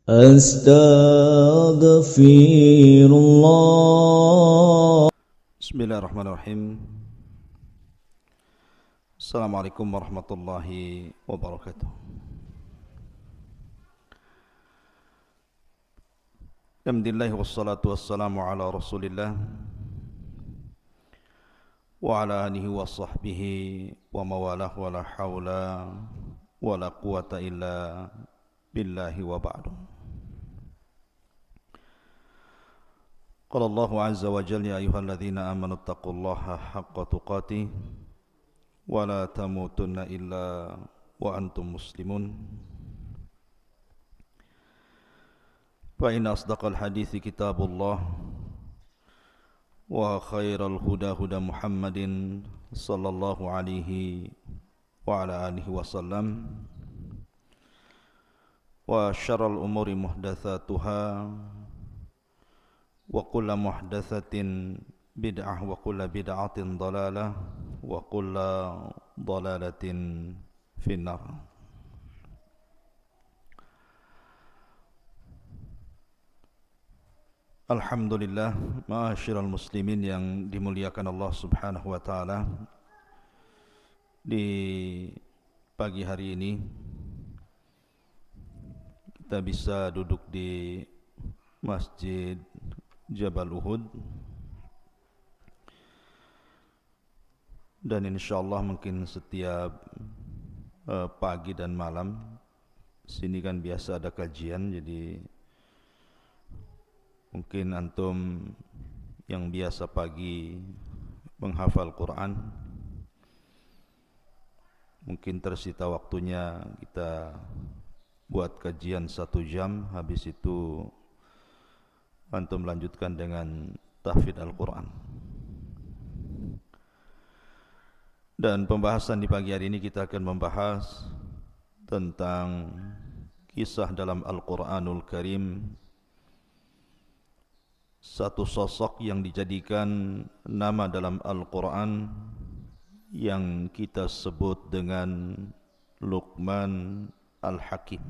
Astaghfirullah. Bismillahirrahmanirrahim. Assalamualaikum warahmatullahi wabarakatuh. Alhamdulillah wassalatu wassalamu ala Rasulillah wa ala alihi wa sahbihi wa mawalah wa la hawla wa la quwata illa billahi wa ba'du. Qala Allahu azza wa jalla ya ayyuhalladzina amanu taqullaha haqqa tuqatih wa la tamutunna illa wa antum muslimun. Fa inna asdaqal hadithi kitabullah wa khairal huda huda Muhammadin sallallahu alaihi wa ala alihi wasallam wa syarrul umuri muhdatsatuha wa kullu muhdatsatin bid'ah wa kullu bid'atin dhalalah wa kullu dhalalatin finnar. Alhamdulillah, ma'asyiral muslimin yang dimuliakan Allah Subhanahu wa taala. Di pagi hari ini kita bisa duduk di Masjid Jabal Uhud dan insyaallah mungkin setiap pagi dan malam sini kan biasa ada kajian, jadi mungkin antum yang biasa pagi menghafal Quran mungkin tersita waktunya kita buat kajian 1 jam, habis itu antum lanjutkan dengan tahfidz Al-Quran. Dan pembahasan di pagi hari ini kita akan membahas tentang kisah dalam Al-Quranul Karim, satu sosok yang dijadikan nama dalam Al-Quran yang kita sebut dengan Luqman Al-Hakim.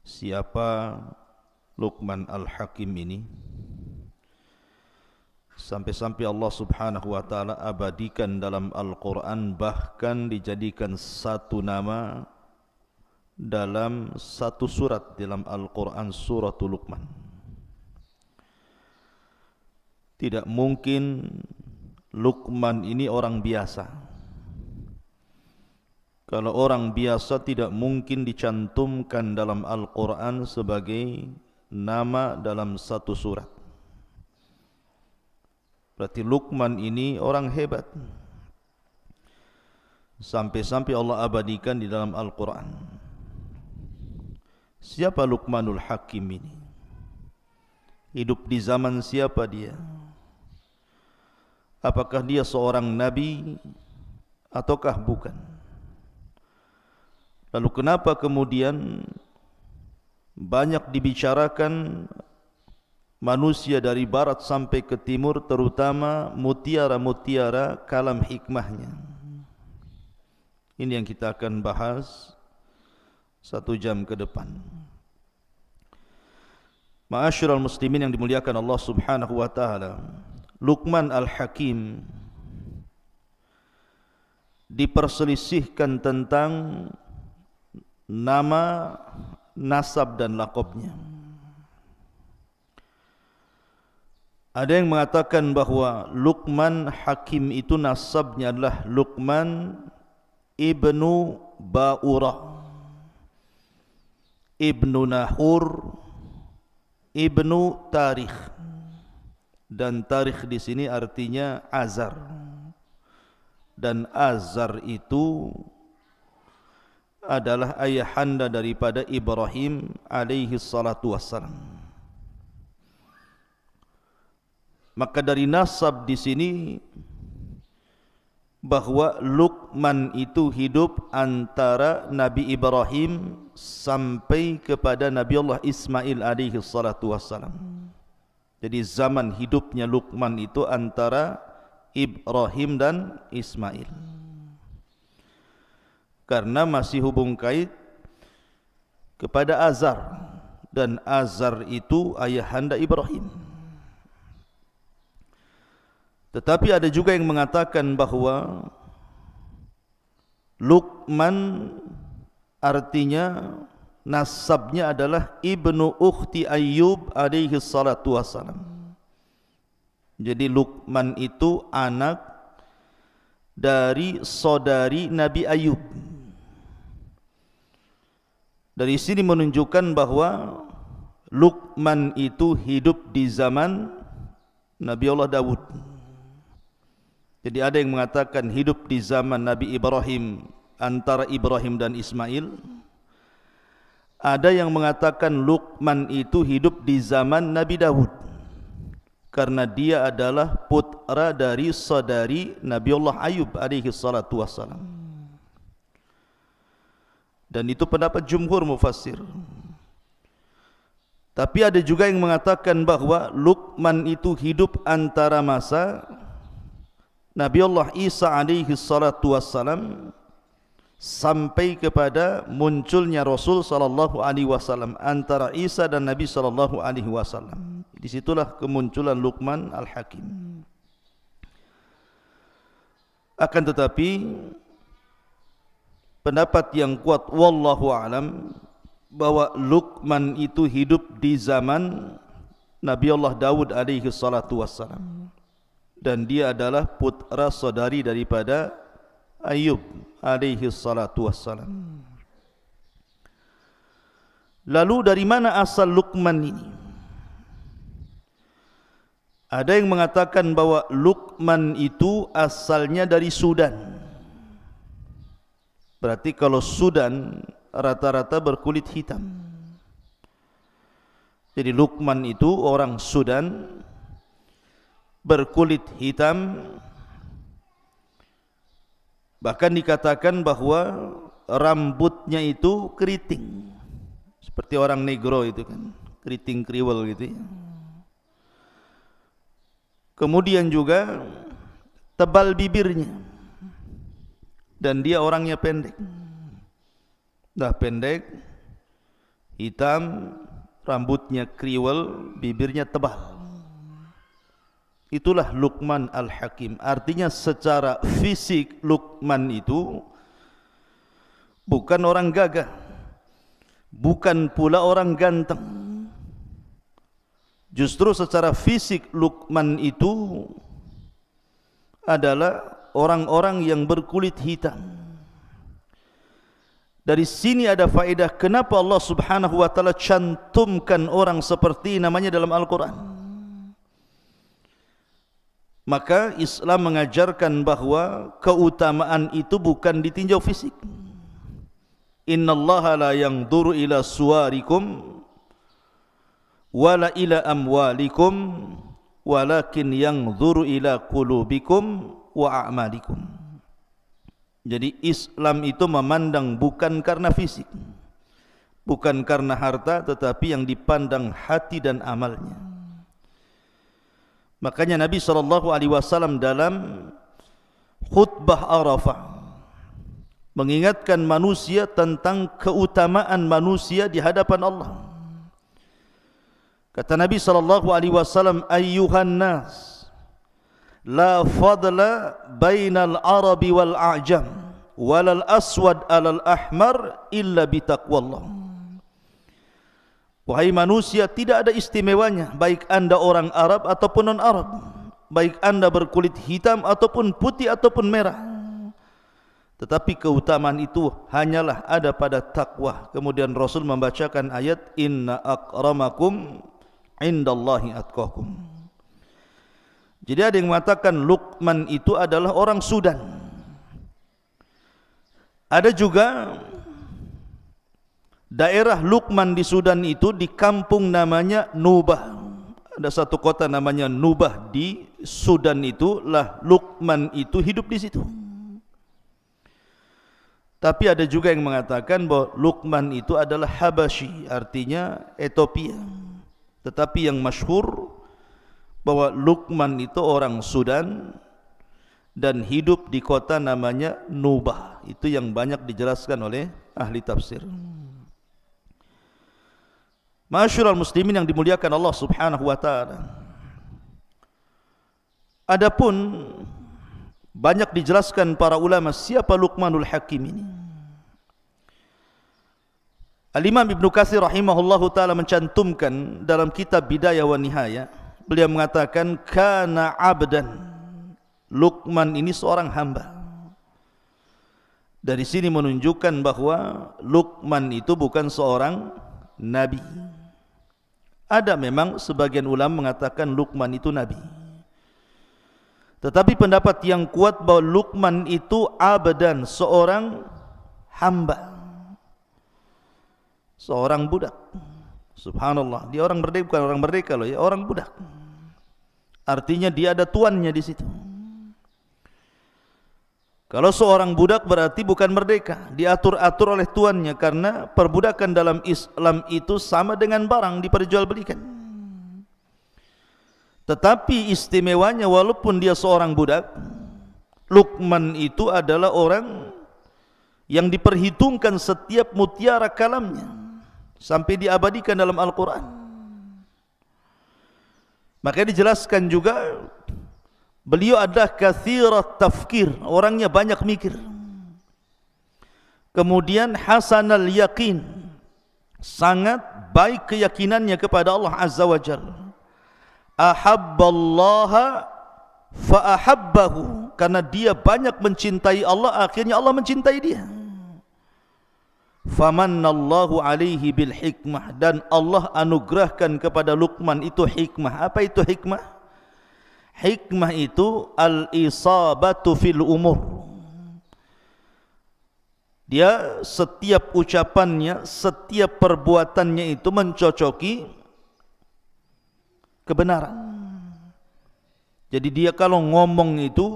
Siapa Luqman Al-Hakim ini? Sampai-sampai Allah Subhanahu wa taala abadikan dalam Al-Quran, bahkan dijadikan satu nama dalam satu surat dalam Al-Quran, suratul Luqman. Tidak mungkin Luqman ini orang biasa. Kalau orang biasa tidak mungkin dicantumkan dalam Al-Quran sebagai nama dalam satu surat. Berarti Luqman ini orang hebat. Sampai-sampai Allah abadikan di dalam Al-Quran. Siapa Luqmanul Hakim ini? Hidup di zaman siapa dia? Apakah dia seorang nabi ataukah bukan? Lalu kenapa kemudian banyak dibicarakan manusia dari barat sampai ke timur, terutama mutiara-mutiara kalam hikmahnya? Ini yang kita akan bahas 1 jam ke depan. Ma'asyiral muslimin yang dimuliakan Allah Subhanahu wa taala, Luqman Al-Hakim diperselisihkan tentang nama, nasab dan laqabnya. Ada yang mengatakan bahwa Luqman Hakim itu nasabnya adalah Luqman ibnu Ba'urah, ibnu Nahur, ibnu Tarikh. Dan tarikh di sini artinya azar. Dan azar itu adalah ayahanda daripada Ibrahim alaihi salatu wassalam. Maka dari nasab di sini bahwa Luqman itu hidup antara Nabi Ibrahim sampai kepada Nabi Allah Ismail alaihi salatu wassalam. Jadi zaman hidupnya Luqman itu antara Ibrahim dan Ismail. Karena masih hubung kait kepada Azar, dan Azar itu ayahanda Ibrahim. Tetapi ada juga yang mengatakan bahawa Luqman artinya nasabnya adalah ibnu ukhti Ayyub alaihi salatu wassalam. Jadi Luqman itu anak dari saudari Nabi Ayyub. Dari sini menunjukkan bahawa Luqman itu hidup di zaman Nabi Allah Dawud. Jadi ada yang mengatakan hidup di zaman Nabi Ibrahim, antara Ibrahim dan Ismail. Ada yang mengatakan Luqman itu hidup di zaman Nabi Dawud, karena dia adalah putra dari saudari Nabi Allah Ayyub alaihi salatu wassalam. Dan itu pendapat jumhur mufassir. Tapi ada juga yang mengatakan bahawa Luqman itu hidup antara masa Nabi Allah Isa alaihi salatu wassalam sampai kepada munculnya Rasul sallallahu alaihi wasallam, antara Isa dan Nabi sallallahu alaihi wasallam. Di situlah kemunculan Luqman Al-Hakim. Akan tetapi pendapat yang kuat wallahu alam bahwa Luqman itu hidup di zaman Nabi Allah Dawud alaihi salatu wassalam, dan dia adalah putra saudari daripada Ayyub alaihi salatu wassalam. Lalu dari mana asal Luqman ini? Ada yang mengatakan bahwa Luqman itu asalnya dari Sudan. Berarti kalau Sudan rata-rata berkulit hitam. Jadi Luqman itu orang Sudan, berkulit hitam. Bahkan dikatakan bahwa rambutnya itu keriting, seperti orang negro itu kan, keriting kriwel gitu ya. Kemudian juga tebal bibirnya, dan dia orangnya pendek. Dah pendek, hitam, rambutnya kriwel, bibirnya tebal. Itulah Luqman Al-Hakim. Artinya secara fisik Luqman itu bukan orang gagah, bukan pula orang ganteng. Justru secara fisik Luqman itu adalah orang-orang yang berkulit hitam. Dari sini ada faedah kenapa Allah Subhanahu wa taala cantumkan orang seperti namanya dalam Al-Quran. Maka Islam mengajarkan bahawa keutamaan itu bukan ditinjau fisik. Innallaha la yanzuru ila suwarikum wala ila amwalikum walakin yanzuru ila qulubikum wa a'malikum. Jadi Islam itu memandang bukan karena fisik, bukan karena harta, tetapi yang dipandang hati dan amalnya. Makanya Nabi SAW dalam khutbah Arafah mengingatkan manusia tentang keutamaan manusia di hadapan Allah. Kata Nabi SAW, ayyuhan nas, la fadla bainal arabi wal a'jam walal aswad alal ahmar illa bitaqwallah. Wahai manusia, tidak ada istimewanya baik anda orang Arab ataupun non-Arab, baik anda berkulit hitam ataupun putih ataupun merah, tetapi keutamaan itu hanyalah ada pada takwa. Kemudian Rasul membacakan ayat inna akramakum indallahi atqakum. Jadi ada yang mengatakan Luqman itu adalah orang Sudan. Ada juga daerah Luqman di Sudan itu di kampung namanya Nubah. Ada satu kota namanya Nubah di Sudan, itulah Luqman itu hidup di situ. Tapi ada juga yang mengatakan bahwa Luqman itu adalah Habasyi, artinya Ethiopia. Tetapi yang masyhur bahwa Luqman itu orang Sudan dan hidup di kota namanya Nubah. Itu yang banyak dijelaskan oleh ahli tafsir. Ma'asyiral muslimin yang dimuliakan Allah Subhanahu wa taala. Adapun banyak dijelaskan para ulama siapa Luqmanul Hakim ini. Al-Imam Ibnu Katsir rahimahullahu taala mencantumkan dalam kitab Bidayah wa Nihayah, beliau mengatakan kana abdan. Luqman ini seorang hamba. Dari sini menunjukkan bahwa Luqman itu bukan seorang nabi. Ada memang sebagian ulama mengatakan Luqman itu nabi. Tetapi pendapat yang kuat bahwa Luqman itu abdan, seorang hamba, seorang budak. Subhanallah, dia orang merdeka, bukan orang merdeka loh ya, orang budak. Artinya dia ada tuannya di situ. Kalau seorang budak berarti bukan merdeka, diatur-atur oleh tuannya, karena perbudakan dalam Islam itu sama dengan barang diperjualbelikan. Tetapi istimewanya walaupun dia seorang budak, Luqman itu adalah orang yang diperhitungkan setiap mutiara kalamnya sampai diabadikan dalam Al-Quran. Maka dijelaskan juga beliau adalah kathirat tafkir, orangnya banyak mikir. Kemudian hasanal yakin, sangat baik keyakinannya kepada Allah Azza wa Jalla. Ahabballaha fa'ahabbahu, karena dia banyak mencintai Allah, akhirnya Allah mencintai dia. Famannallahu alaihi bil hikmah, dan Allah anugerahkan kepada Luqman itu hikmah. Apa itu hikmah? Hikmah itu al-isabatu fil umur. Dia setiap ucapannya, setiap perbuatannya itu mencocoki kebenaran. Jadi dia kalau ngomong itu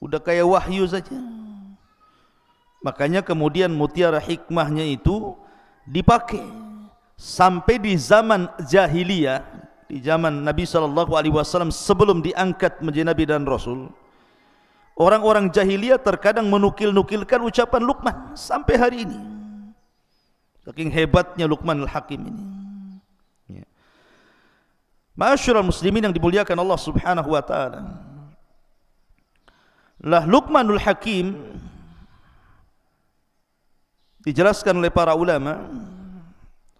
udah kayak wahyu saja. Makanya kemudian mutiara hikmahnya itu dipakai sampai di zaman jahiliyah, di zaman Nabi SAW sebelum diangkat menjadi Nabi dan Rasul. Orang-orang jahiliyah terkadang menukil-nukilkan ucapan Luqman sampai hari ini. Saking hebatnya Luqmanul Hakim ini. Ma'asyiral muslimin yang dimuliakan Allah Subhanahu wa taala. Lah Luqmanul Hakim dijelaskan oleh para ulama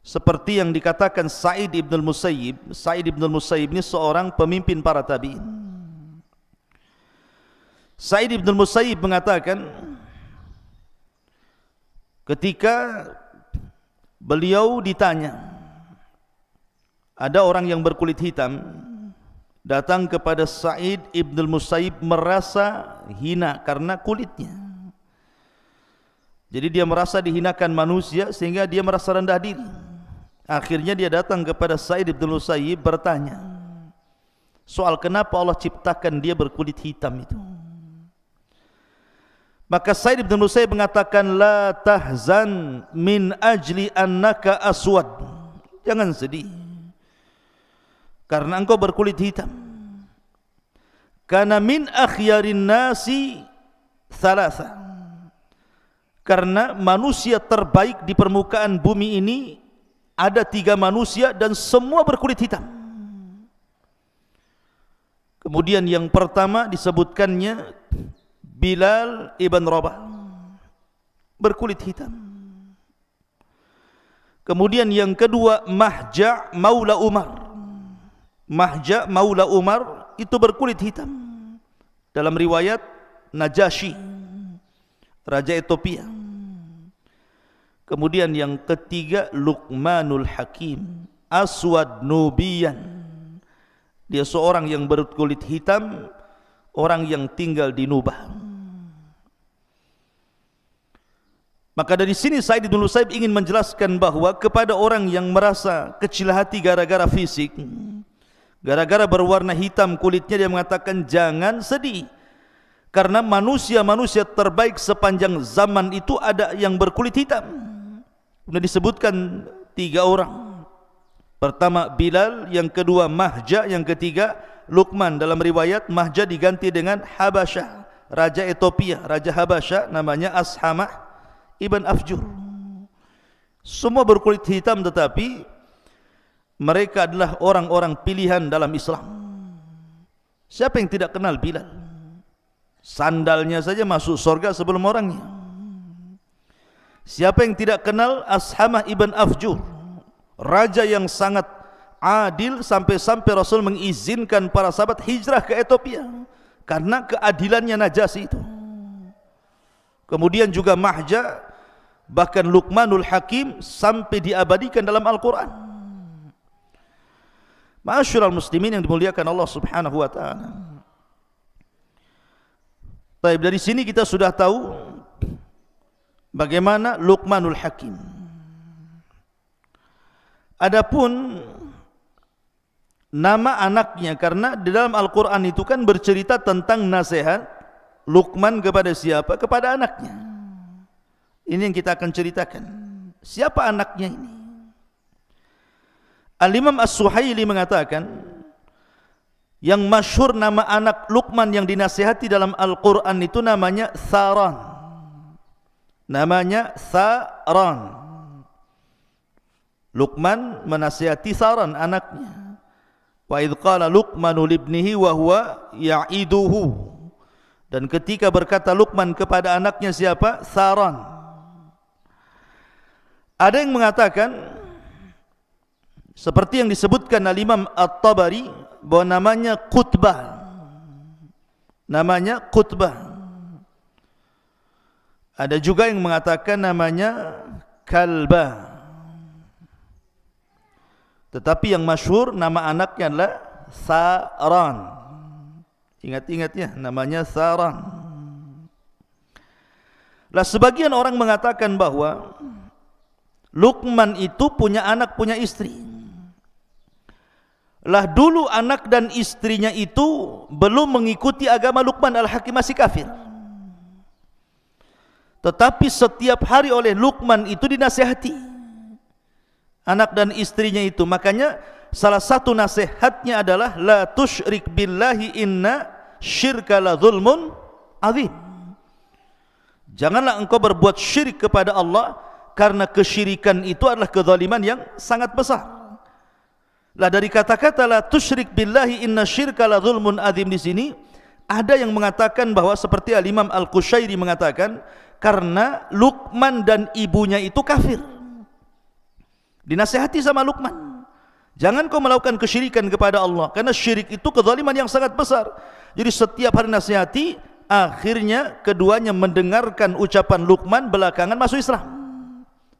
seperti yang dikatakan Sa'id ibn al-Musayyib. Sa'id ibn al-Musayyib ini seorang pemimpin para tabi'in. Sa'id ibn al-Musayyib mengatakan ketika beliau ditanya, ada orang yang berkulit hitam datang kepada Sa'id ibn al-Musayyib merasa hina karena kulitnya. Jadi dia merasa dihinakan manusia sehingga dia merasa rendah diri. Akhirnya dia datang kepada Sa'id ibn al-Musayyib bertanya soal kenapa Allah ciptakan dia berkulit hitam itu. Maka Sa'id ibn al-Musayyib mengatakan, la tahzan min ajli annaka aswad. Jangan sedih karena engkau berkulit hitam. Karena min akhyarin nasi thalatha, karena manusia terbaik di permukaan bumi ini ada 3 manusia dan semua berkulit hitam. Kemudian yang pertama disebutkannya Bilal ibn Rabah, berkulit hitam. Kemudian yang kedua Mahja maula Umar. Mahja maula Umar itu berkulit hitam. Dalam riwayat Najasyi, raja Ethiopia. Kemudian yang ketiga Luqmanul Hakim, aswad nubiyan. Dia seorang yang berkulit hitam, orang yang tinggal di Nubah. Maka dari sini Sa'id bin Musayyib ingin menjelaskan bahwa kepada orang yang merasa kecil hati gara-gara fisik, gara-gara berwarna hitam kulitnya, dia mengatakan jangan sedih, karena manusia-manusia terbaik sepanjang zaman itu ada yang berkulit hitam. Sudah disebutkan 3 orang. Pertama Bilal, yang kedua Mahja, yang ketiga Luqman. Dalam riwayat Mahja diganti dengan Habasyah, raja Ethiopia, raja Habasyah namanya Ashamah ibn Afjur. Semua berkulit hitam, tetapi mereka adalah orang-orang pilihan dalam Islam. Siapa yang tidak kenal Bilal? Sandalnya saja masuk surga sebelum orangnya. Siapa yang tidak kenal Ashamah ibn Afjur, raja yang sangat adil sampai-sampai Rasul mengizinkan para sahabat hijrah ke Ethiopia karena keadilannya Najasyi itu. Kemudian juga Mahja, bahkan Luqmanul Hakim sampai diabadikan dalam Al-Quran. Ma'asyiral muslimin yang dimuliakan Allah Subhanahu wa taala. Baik, dari sini kita sudah tahu bagaimana Luqmanul Hakim. Adapun nama anaknya, karena di dalam Al-Quran itu kan bercerita tentang nasihat Luqman kepada siapa? Kepada anaknya. Ini yang kita akan ceritakan. Siapa anaknya ini? Al-Imam As-Suhaili mengatakan, yang masyhur nama anak Luqman yang dinasihati dalam Al-Quran itu namanya Tharan. Namanya Tharan. Luqman menasihati Tharan anaknya. Wa idh qala Luqmanu libnihi wa huwa ya'iduhu. Dan ketika berkata Luqman kepada anaknya siapa? Tharan. Ada yang mengatakan seperti yang disebutkan Al-Imam At-Tabari bahwa namanya Qutbah. Namanya Qutbah. Ada juga yang mengatakan namanya Kalbah. Tetapi yang masyhur nama anaknya adalah Tharan. Ingat-ingat ya, namanya Tharan. Lah sebagian orang mengatakan bahwa Luqman itu punya anak, punya istri. Lah dulu anak dan istrinya itu belum mengikuti agama Luqman Al-Hakim, masih kafir. Tetapi setiap hari oleh Luqman itu dinasihati anak dan istrinya itu. Makanya salah satu nasihatnya adalah la tusyrik billahi inna syirka la zulmun azim. Janganlah engkau berbuat syirik kepada Allah, karena kesyirikan itu adalah kezaliman yang sangat besar. Lah dari kata-kata la tusyrik billahi inna syirka la zulmun azim di sini ada yang mengatakan bahwa seperti Al-Imam Al-Qushairi mengatakan, karena Luqman dan ibunya itu kafir. Dinasihati sama Luqman, jangan kau melakukan kesyirikan kepada Allah, karena syirik itu kezaliman yang sangat besar. Jadi setiap hari nasihati, akhirnya keduanya mendengarkan ucapan Luqman, belakangan masuk Islam,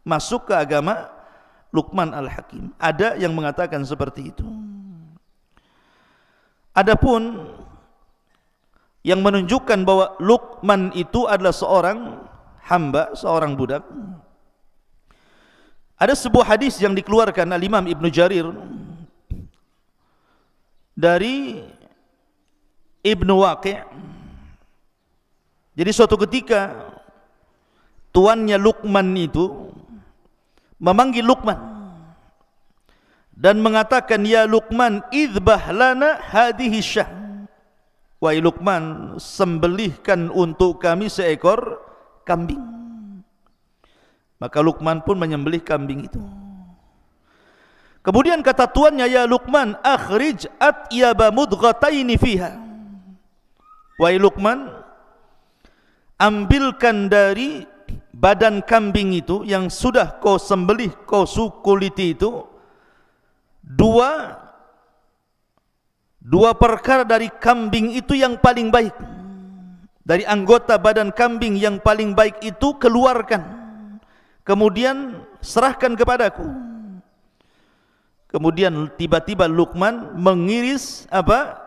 masuk ke agama Luqman Al-Hakim. Ada yang mengatakan seperti itu. Adapun yang menunjukkan bahwa Luqman itu adalah seorang hamba, seorang budak, ada sebuah hadis yang dikeluarkan Al-Imam Ibn Jarir dari Ibn Waqi'. Jadi suatu ketika tuannya Luqman itu memanggil Luqman dan mengatakan, ya Luqman, idbah lana hadhihi syah. Wahai Luqman, sembelihkan untuk kami seekor kambing. Maka Luqman pun menyembelih kambing itu. Kemudian kata tuannya, ya Luqman, akhrij atyaba mudghataini fiha. Wahai Luqman, ambilkan dari badan kambing itu yang sudah kau sembelih, kau sukuliti itu, dua perkara dari kambing itu yang paling baik. Dari anggota badan kambing yang paling baik itu keluarkan, kemudian serahkan kepadaku. Kemudian tiba-tiba Luqman mengiris apa?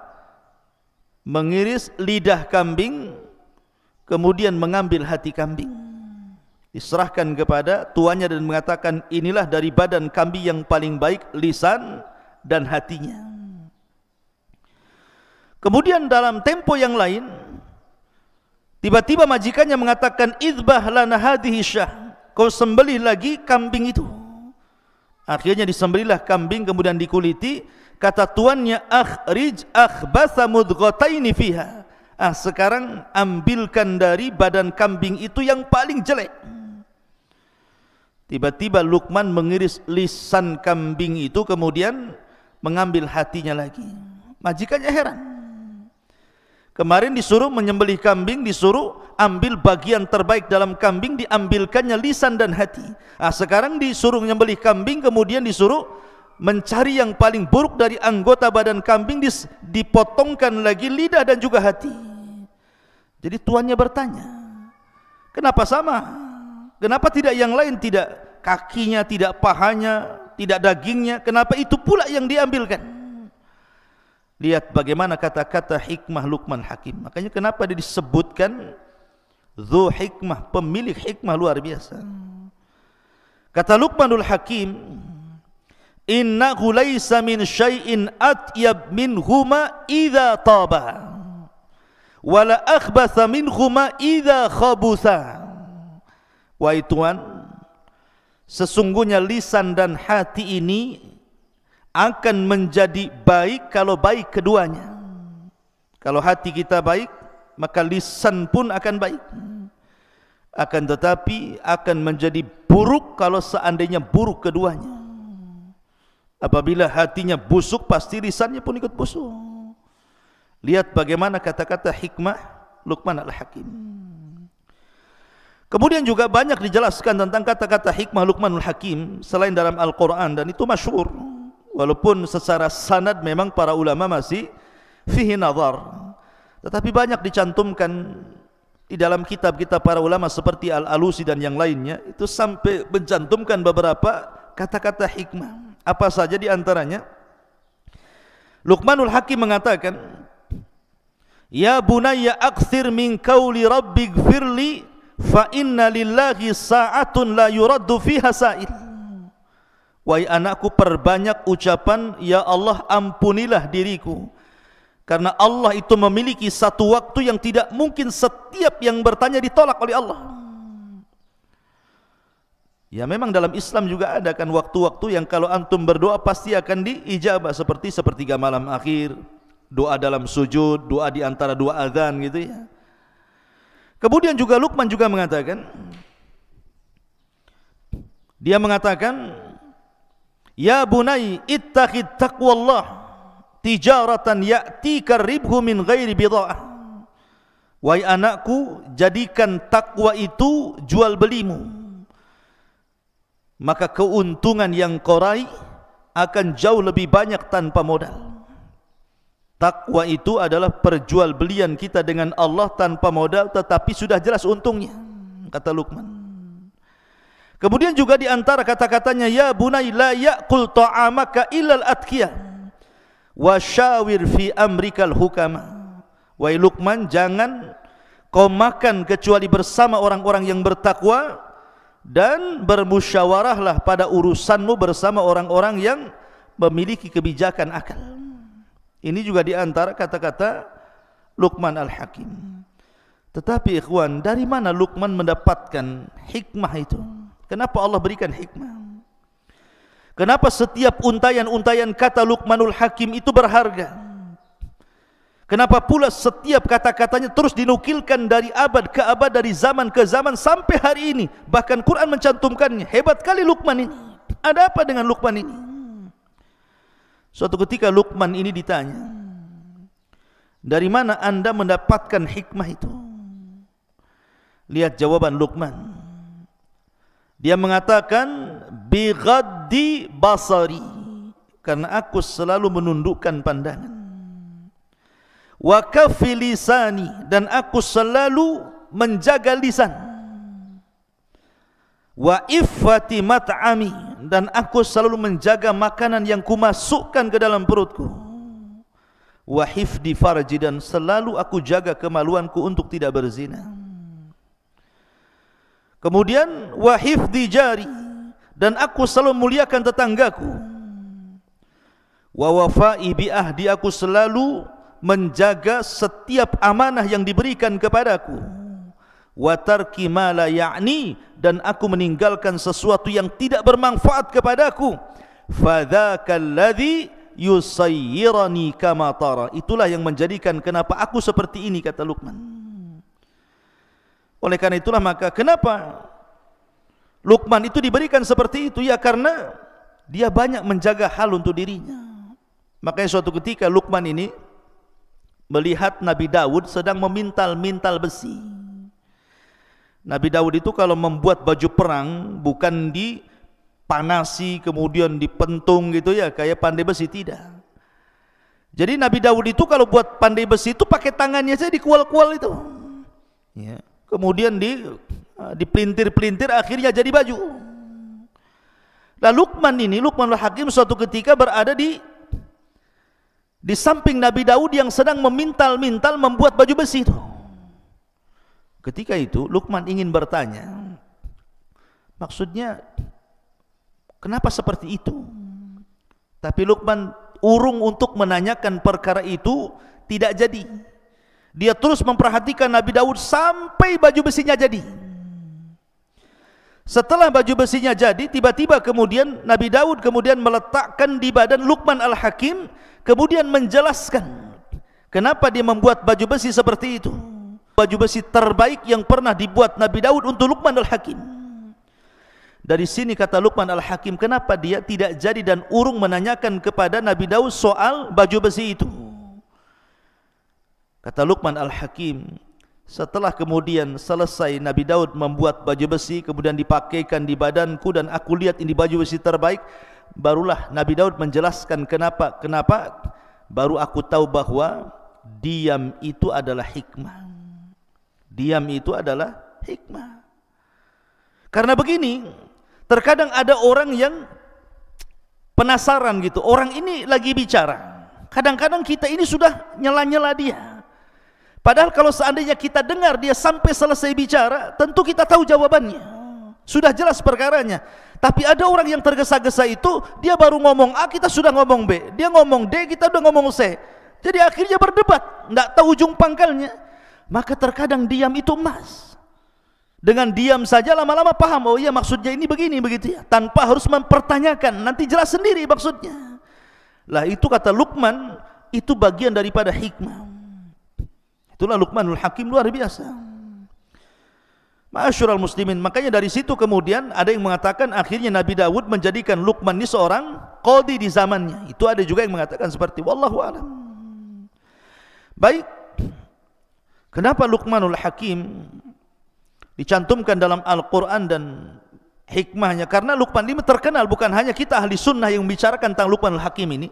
Mengiris lidah kambing, kemudian mengambil hati kambing, diserahkan kepada tuannya dan mengatakan, inilah dari badan kambing yang paling baik, lisan dan hatinya. Kemudian dalam tempo yang lain, tiba-tiba majikannya mengatakan, idbah lana hadhihi syah, kau sembelih lagi kambing itu. Akhirnya disembelihlah kambing, kemudian dikuliti. Kata tuannya, akhrij akhbatha mudghataini fiha. Sekarang ambilkan dari badan kambing itu yang paling jelek. Tiba-tiba Luqman mengiris lisan kambing itu, kemudian mengambil hatinya lagi. Majikannya heran. Kemarin disuruh menyembelih kambing, disuruh ambil bagian terbaik dalam kambing, diambilkannya lisan dan hati. Sekarang disuruh menyembelih kambing, kemudian disuruh mencari yang paling buruk dari anggota badan kambing, dipotongkan lagi lidah dan juga hati. Jadi tuannya bertanya, kenapa sama? Kenapa tidak yang lain? Tidak kakinya, tidak pahanya, tidak dagingnya, kenapa itu pula yang diambilkan? Lihat bagaimana kata-kata hikmah Luqman Hakim. Makanya kenapa dia disebutkan Dzu hikmah, pemilik hikmah luar biasa. Kata Luqmanul Hakim, innahu laisa min syai'in atyab minhuma idza taba wala akhbatha minhuma idza khabutha. Wahai Tuhan, sesungguhnya lisan dan hati ini akan menjadi baik kalau baik keduanya. Kalau hati kita baik, maka lisan pun akan baik. Akan tetapi akan menjadi buruk kalau seandainya buruk keduanya. Apabila hatinya busuk, pasti lisannya pun ikut busuk. Lihat bagaimana kata-kata hikmah Luqman Al-Hakim. Kemudian juga banyak dijelaskan tentang kata-kata hikmah Luqmanul Hakim selain dalam Al-Quran, dan itu masyhur. Walaupun secara sanad memang para ulama masih fihi nazar, tetapi banyak dicantumkan di dalam kitab-kitab para ulama seperti Al-Alusi dan yang lainnya. Itu sampai mencantumkan beberapa kata-kata hikmah. Apa saja di antaranya? Luqmanul Hakim mengatakan, ya bunayya akthir min qawli rabbighfirli fa inna lillahi sa'atun la yuraddu fiha sa'il. Wahai anakku, perbanyak ucapan ya Allah ampunilah diriku, karena Allah itu memiliki satu waktu yang tidak mungkin setiap yang bertanya ditolak oleh Allah. Ya memang dalam Islam juga ada kan waktu-waktu yang kalau antum berdoa pasti akan diijabah, seperti sepertiga malam akhir, doa dalam sujud, doa di antara dua azan gitu ya. Kemudian juga Luqman juga mengatakan, dia mengatakan, ya bunai ittaqid taqwallah tijaratan ya'tika ribhu min ghairi bida'ah. Wahai anakku, jadikan takwa itu jual belimu, maka keuntungan yang kau raih akan jauh lebih banyak tanpa modal. Takwa itu adalah perjualbelian kita dengan Allah tanpa modal, tetapi sudah jelas untungnya, kata Luqman. Kemudian juga di antara kata-katanya, ya bunai la ya'kul ta'amaka illal atqiyah wa syawir fi amrikal hukama. Wahai Luqman, jangan kau makan kecuali bersama orang-orang yang bertakwa, dan bermusyawarahlah pada urusanmu bersama orang-orang yang memiliki kebijakan akal. Ini juga di antara kata-kata Luqman Al-Hakim. Tetapi ikhwan, dari mana Luqman mendapatkan hikmah itu? Kenapa Allah berikan hikmah? Kenapa setiap untayan-untayan kata Luqmanul Hakim itu berharga? Kenapa pula setiap kata-katanya terus dinukilkan dari abad ke abad, dari zaman ke zaman sampai hari ini? Bahkan Quran mencantumkannya. Hebat kali Luqman ini. Ada apa dengan Luqman ini? Suatu ketika Luqman ini ditanya, dari mana anda mendapatkan hikmah itu? Lihat jawaban Luqman. Dia mengatakan, bi ghaddi basari, karena aku selalu menundukkan pandangan. Wa kaffi lisani, dan aku selalu menjaga lisan. Wa iffati mat'ami, dan aku selalu menjaga makanan yang kumasukkan ke dalam perutku. Wa hifdi farji, dan selalu aku jaga kemaluanku untuk tidak berzina. Kemudian wa hifdi jari, dan aku selalu muliakan tetanggaku. Wa wafa'i bi ahdi, aku selalu menjaga setiap amanah yang diberikan kepadaku. Wa tarki ma la ya'ni, dan aku meninggalkan sesuatu yang tidak bermanfaat kepadaku. Fadzakal ladzi yusayyirani kama tara, itulah yang menjadikan kenapa aku seperti ini, kata Luqman. Oleh karena itulah maka kenapa Luqman itu diberikan seperti itu ya karena dia banyak menjaga hal untuk dirinya. Makanya suatu ketika Luqman ini melihat Nabi Daud sedang memintal-mintal besi. Nabi Daud itu kalau membuat baju perang bukan dipanasi kemudian dipentung gitu ya kayak pandai besi, tidak. Jadi Nabi Daud itu kalau buat pandai besi itu pakai tangannya saja dikual-kual itu ya. Kemudian dipelintir-pelintir akhirnya jadi baju. Nah Luqmanul Hakim suatu ketika berada di samping Nabi Daud yang sedang memintal-mintal membuat baju besi itu. Ketika itu Luqman ingin bertanya, maksudnya kenapa seperti itu? Tapi Luqman urung untuk menanyakan perkara itu, tidak jadi. Dia terus memperhatikan Nabi Daud sampai baju besinya jadi. Setelah baju besinya jadi, tiba-tiba kemudian Nabi Daud kemudian meletakkan di badan Luqman Al-Hakim, kemudian menjelaskan kenapa dia membuat baju besi seperti itu. Baju besi terbaik yang pernah dibuat Nabi Daud untuk Luqman Al-Hakim. Dari sini kata Luqman Al-Hakim, kenapa dia tidak jadi dan urung menanyakan kepada Nabi Daud soal baju besi itu. Kata Luqman Al-Hakim, setelah kemudian selesai Nabi Daud membuat baju besi, kemudian dipakaikan di badanku dan aku lihat ini baju besi terbaik, barulah Nabi Daud menjelaskan kenapa. Baru aku tahu bahwa diam itu adalah hikmah. Diam itu adalah hikmah. Karena begini, terkadang ada orang yang penasaran gitu, orang ini lagi bicara, kadang-kadang kita ini sudah nyela-nyela dia, padahal kalau seandainya kita dengar dia sampai selesai bicara, tentu kita tahu jawabannya, sudah jelas perkaranya. Tapi ada orang yang tergesa-gesa itu, dia baru ngomong A, kita sudah ngomong B, dia ngomong D, kita udah ngomong C, jadi akhirnya berdebat, tidak tahu ujung pangkalnya. Maka terkadang diam itu emas. Dengan diam saja lama-lama paham, oh iya maksudnya ini begini begitu ya, tanpa harus mempertanyakan, nanti jelas sendiri maksudnya. Lah itu kata Luqman, itu bagian daripada hikmah. Itulah Luqmanul Hakim, luar biasa. Ma'asyiral muslimin, makanya dari situ kemudian ada yang mengatakan akhirnya Nabi Daud menjadikan Luqman ini seorang qadhi di zamannya. Itu ada juga yang mengatakan seperti wallahu a'lam. Baik. Kenapa Luqmanul Hakim dicantumkan dalam Al-Quran dan hikmahnya? Karena Luqman ini terkenal, bukan hanya kita ahli sunnah yang membicarakan tentang Luqmanul Hakim ini,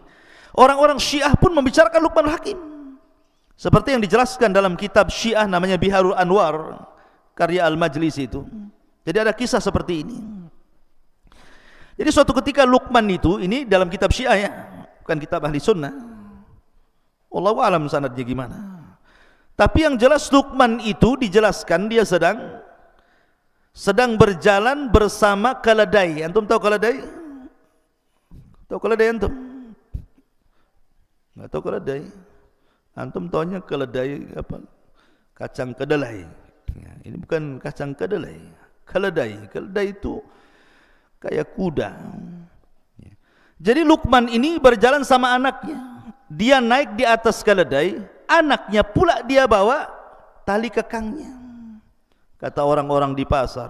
orang-orang Syiah pun membicarakan Luqmanul Hakim. Seperti yang dijelaskan dalam kitab Syiah namanya Biharul Anwar, karya Al-Majlisi itu. Jadi ada kisah seperti ini. Jadi suatu ketika Luqman itu, ini dalam kitab Syiah ya, bukan kitab ahli sunnah. Wallahu a'lam sanadnya gimana. Tapi yang jelas Luqman itu dijelaskan dia sedang berjalan bersama keledai. Antum tahu keledai? Tahu keledai antum? Enggak tahu keledai? Antum taunya keledai apa? Kacang kedelai. Ya, ini bukan kacang kedelai. Keledai. Keledai itu kayak kuda. Ya. Jadi Luqman ini berjalan sama anaknya. Dia naik di atas keledai. Anaknya pula dia bawa tali kekangnya. Kata orang-orang di pasar,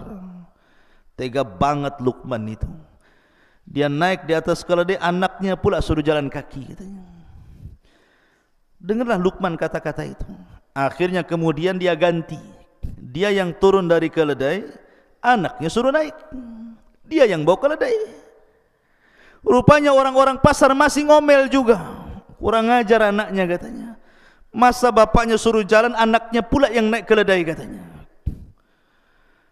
tega banget Luqman itu. Dia naik di atas keledai, anaknya pula suruh jalan kaki katanya. Dengarlah Luqman kata-kata itu. Akhirnya kemudian dia ganti. Dia yang turun dari keledai, anaknya suruh naik. Dia yang bawa keledai. Rupanya orang-orang pasar masih ngomel juga. Kurang ajar anaknya katanya. Masa bapaknya suruh jalan, anaknya pula yang naik keledai katanya.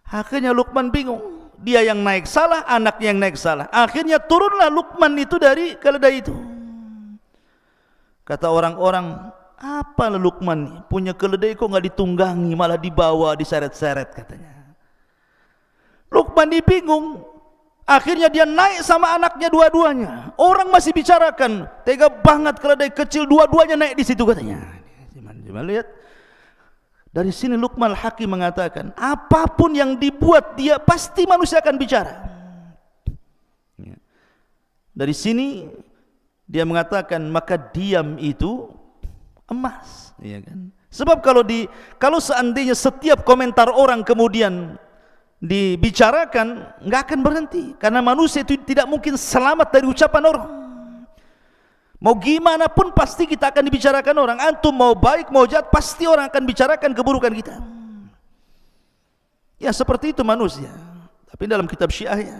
Akhirnya Luqman bingung. Dia yang naik salah, anaknya yang naik salah. Akhirnya turunlah Luqman itu dari keledai itu. Kata orang-orang, apa Luqman punya keledai kok nggak ditunggangi, malah dibawa, diseret-seret katanya. Luqman bingung. Akhirnya dia naik sama anaknya dua-duanya. Orang masih bicarakan, tega banget keledai kecil dua-duanya naik di situ katanya. Cuma lihat dari sini Luqman Al-Hakim mengatakan, apapun yang dibuat dia pasti manusia akan bicara. Dari sini dia mengatakan maka diam itu emas, ya kan? Sebab kalau seandainya setiap komentar orang kemudian dibicarakan nggak akan berhenti, karena manusia itu tidak mungkin selamat dari ucapan orang. Mau gimana pun pasti kita akan dibicarakan orang. Antum mau baik mau jahat pasti orang akan bicarakan keburukan kita. Ya seperti itu manusia. Tapi dalam kitab Syiah ya,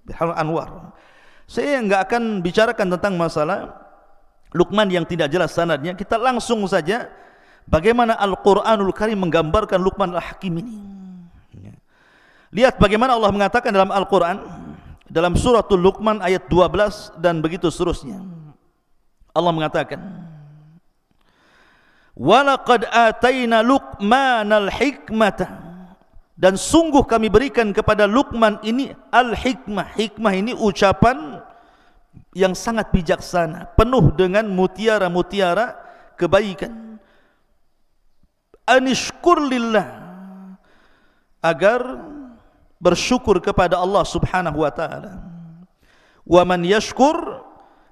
Biharul Anwar, saya nggak akan bicarakan tentang masalah Luqman yang tidak jelas sanadnya. Kita langsung saja bagaimana Al-Quranul Karim menggambarkan Luqman Al-Hakim ini. Lihat bagaimana Allah mengatakan dalam Al-Quran, dalam suratul Luqman ayat 12 dan begitu seterusnya. Allah mengatakan, "Walaqad atayna Luqmanal hikmata." Dan sungguh kami berikan kepada Luqman ini al-hikmah. Hikmah ini ucapan yang sangat bijaksana, penuh dengan mutiara-mutiara kebaikan. Anishkur lillah, agar bersyukur kepada Allah Subhanahu wa taala. Wa man yashkur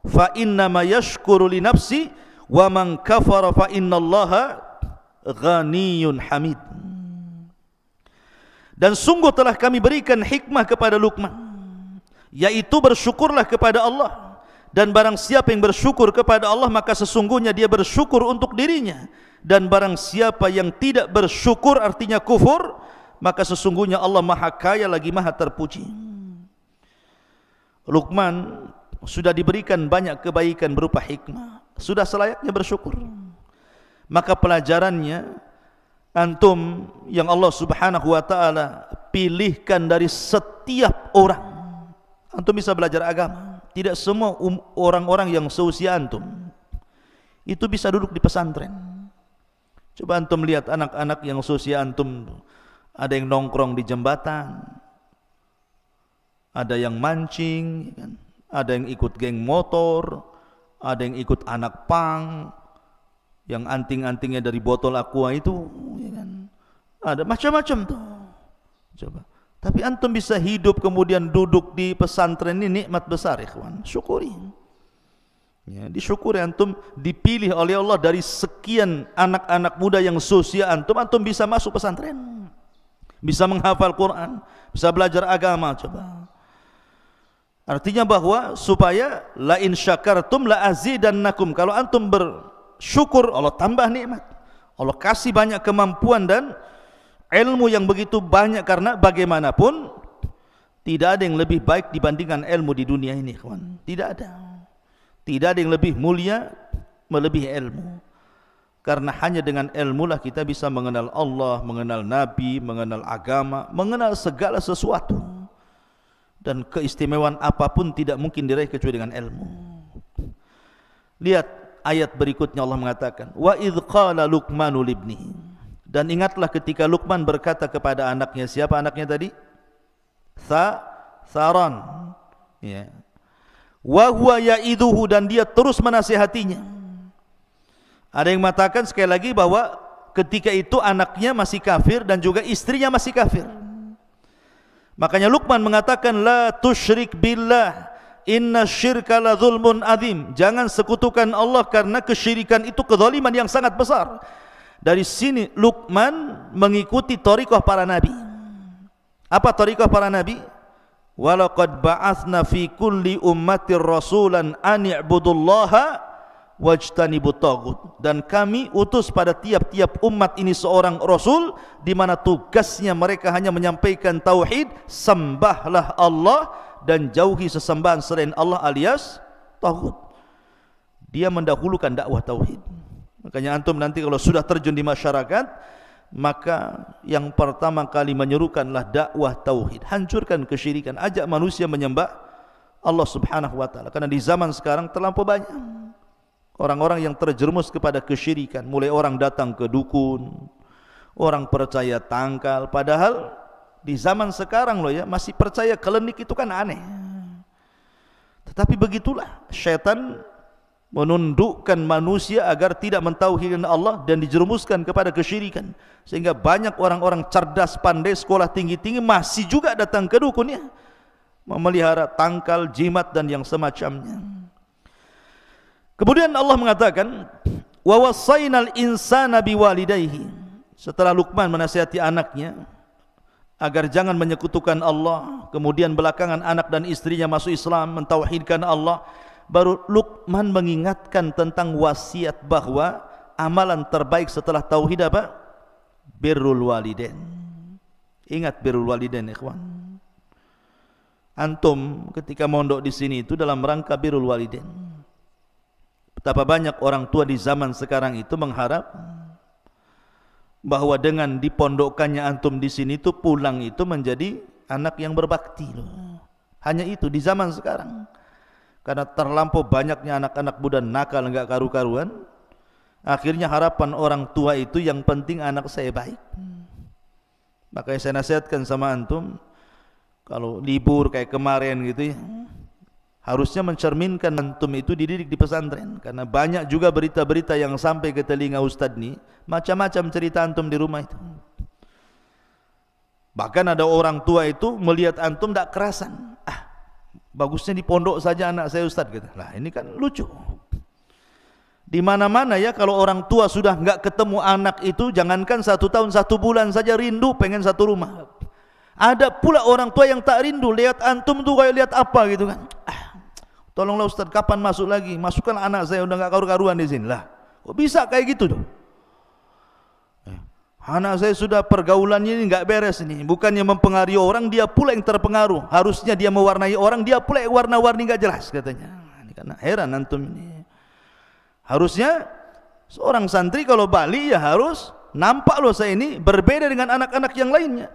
fa innama yashkuru li nafsi wa man kafara fa innallaha ghaniyyun hamid. Dan sungguh telah kami berikan hikmah kepada Luqman, yaitu bersyukurlah kepada Allah, dan barang siapa yang bersyukur kepada Allah maka sesungguhnya dia bersyukur untuk dirinya, dan barang siapa yang tidak bersyukur artinya kufur, maka sesungguhnya Allah maha kaya lagi maha terpuji. Luqman sudah diberikan banyak kebaikan berupa hikmah, sudah selayaknya bersyukur. Maka pelajarannya, antum yang Allah Subhanahu wa taala pilihkan dari setiap orang, antum bisa belajar agama. Tidak semua orang-orang yang seusia antum itu bisa duduk di pesantren. Coba antum lihat anak-anak yang seusia antum, ada yang nongkrong di jembatan, ada yang mancing, ada yang ikut geng motor, ada yang ikut anak pang, yang anting-antingnya dari botol aqua itu, ya kan? Ada macam-macam tuh. Coba. Tapi antum bisa hidup kemudian duduk di pesantren ini nikmat besar, ikhwan. Syukuri. Ya, disyukuri antum dipilih oleh Allah dari sekian anak-anak muda yang seusia antum, antum bisa masuk pesantren, bisa menghafal Quran, bisa belajar agama. Coba. Artinya bahwa supaya la in syakartum la azidannakum. Kalau antum bersyukur, Allah tambah nikmat, Allah kasih banyak kemampuan dan ilmu yang begitu banyak, karena bagaimanapun tidak ada yang lebih baik dibandingkan ilmu di dunia ini, kawan. Tidak ada yang lebih mulia melebihi ilmu, karena hanya dengan ilmu lah kita bisa mengenal Allah, mengenal Nabi, mengenal agama, mengenal segala sesuatu, dan keistimewaan apapun tidak mungkin diraih kecuali dengan ilmu. Lihat ayat berikutnya, Allah mengatakan, wa idh qala Luqmanu libnihi, dan ingatlah ketika Luqman berkata kepada anaknya. Siapa anaknya tadi? Tharan, ya. Wa huwa ya'iduhu, dan dia terus menasihatinya. Ada yang mengatakan sekali lagi bahwa ketika itu anaknya masih kafir dan juga istrinya masih kafir. Makanya Luqman mengatakan, la tusyrik billah, inna syirka la zulmun azim. Jangan sekutukan Allah, karena kesyirikan itu kezaliman yang sangat besar. Dari sini Luqman mengikuti thariqah para nabi. Apa thariqah para nabi? Walaqad ba'atsna fi kulli ummatir rasulan an i'budullaha wajtanibut taghut. Dan kami utus pada tiap-tiap umat ini seorang rasul, di mana tugasnya mereka hanya menyampaikan tauhid, sembahlah Allah dan jauhi sesembahan selain Allah alias taghut. Dia mendahulukan dakwah tauhid. Makanya antum nanti kalau sudah terjun di masyarakat, maka yang pertama kali menyerukanlah dakwah tauhid. Hancurkan kesyirikan, ajak manusia menyembah Allah Subhanahu wa taala. Karena di zaman sekarang terlampau banyak orang-orang yang terjerumus kepada kesyirikan. Mulai orang datang ke dukun, orang percaya tangkal, padahal di zaman sekarang loh ya, masih percaya klinik itu kan aneh. Tetapi begitulah syaitan menundukkan manusia agar tidak mentauhidkan Allah dan dijerumuskan kepada kesyirikan, sehingga banyak orang-orang cerdas, pandai, sekolah tinggi-tinggi masih juga datang ke dukun ya, memelihara tangkal, jimat dan yang semacamnya. Kemudian Allah mengatakan, wa wassaynal insana biwalidayhi. Setelah Luqman menasihati anaknya, agar jangan menyekutukan Allah, kemudian belakangan anak dan istrinya masuk Islam, mentauhidkan Allah. Baru Luqman mengingatkan tentang wasiat bahwa amalan terbaik setelah tauhid apa? Birrul walidain. Ingat birrul walidain, ikhwan. Antum ketika mondok di sini itu dalam rangka birrul walidain. Betapa banyak orang tua di zaman sekarang itu mengharap bahwa dengan dipondokkannya antum di sini itu pulang itu menjadi anak yang berbakti loh. Hanya itu di zaman sekarang. Karena terlampau banyaknya anak-anak muda nakal enggak karu-karuan. Akhirnya harapan orang tua itu yang penting anak saya baik. Makanya saya nasihatkan sama antum, kalau libur kayak kemarin gitu ya, harusnya mencerminkan antum itu dididik di pesantren. Karena banyak juga berita-berita yang sampai ke telinga ustadz nih, macam-macam cerita antum di rumah itu. Bahkan ada orang tua itu melihat antum tak kerasan, bagusnya di pondok saja anak saya ustadz gitu. Lah ini kan lucu. Di mana-mana ya, kalau orang tua sudah enggak ketemu anak itu, jangankan 1 tahun 1 bulan saja rindu pengen satu rumah. Ada pula orang tua yang tak rindu lihat antum tuh kayak lihat apa gitu kan. Tolonglah Ustaz, kapan masuk lagi? Masukkan anak saya, udah enggak karu-karuan di sini. Lah, kok bisa kayak gitu tuh? Anak saya sudah pergaulannya ini enggak beres ini. Bukannya mempengaruhi orang, dia pula yang terpengaruh. Harusnya dia mewarnai orang, dia pula yang warna-warni enggak jelas katanya. Ini karena heran antum ini. Harusnya seorang santri kalau balik ya harus nampak loh saya ini berbeda dengan anak-anak yang lainnya.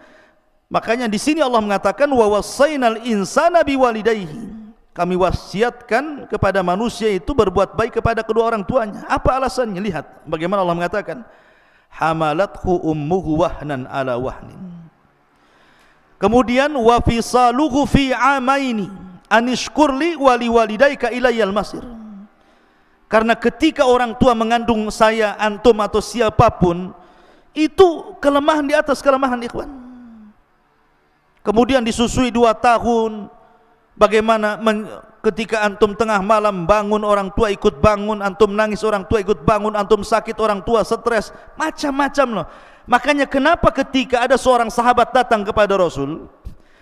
Makanya di sini Allah mengatakan wa wassaynal insana biwalidayhi. Kami wasiatkan kepada manusia itu berbuat baik kepada kedua orang tuanya. Apa alasannya? Lihat bagaimana Allah mengatakan, hamalathu ummuhu wahnan ala wahnin. Kemudian wa fisaluhu fi amaini anishkurli wa liwalidayka ilayyal masir. Karena ketika orang tua mengandung saya, antum atau siapapun, itu kelemahan di atas kelemahan, ikhwan. Kemudian disusui 2 tahun. Bagaimana ketika antum tengah malam bangun, orang tua ikut bangun, antum nangis, orang tua ikut bangun, antum sakit, orang tua stres, macam-macam loh. Makanya kenapa ketika ada seorang sahabat datang kepada Rasul,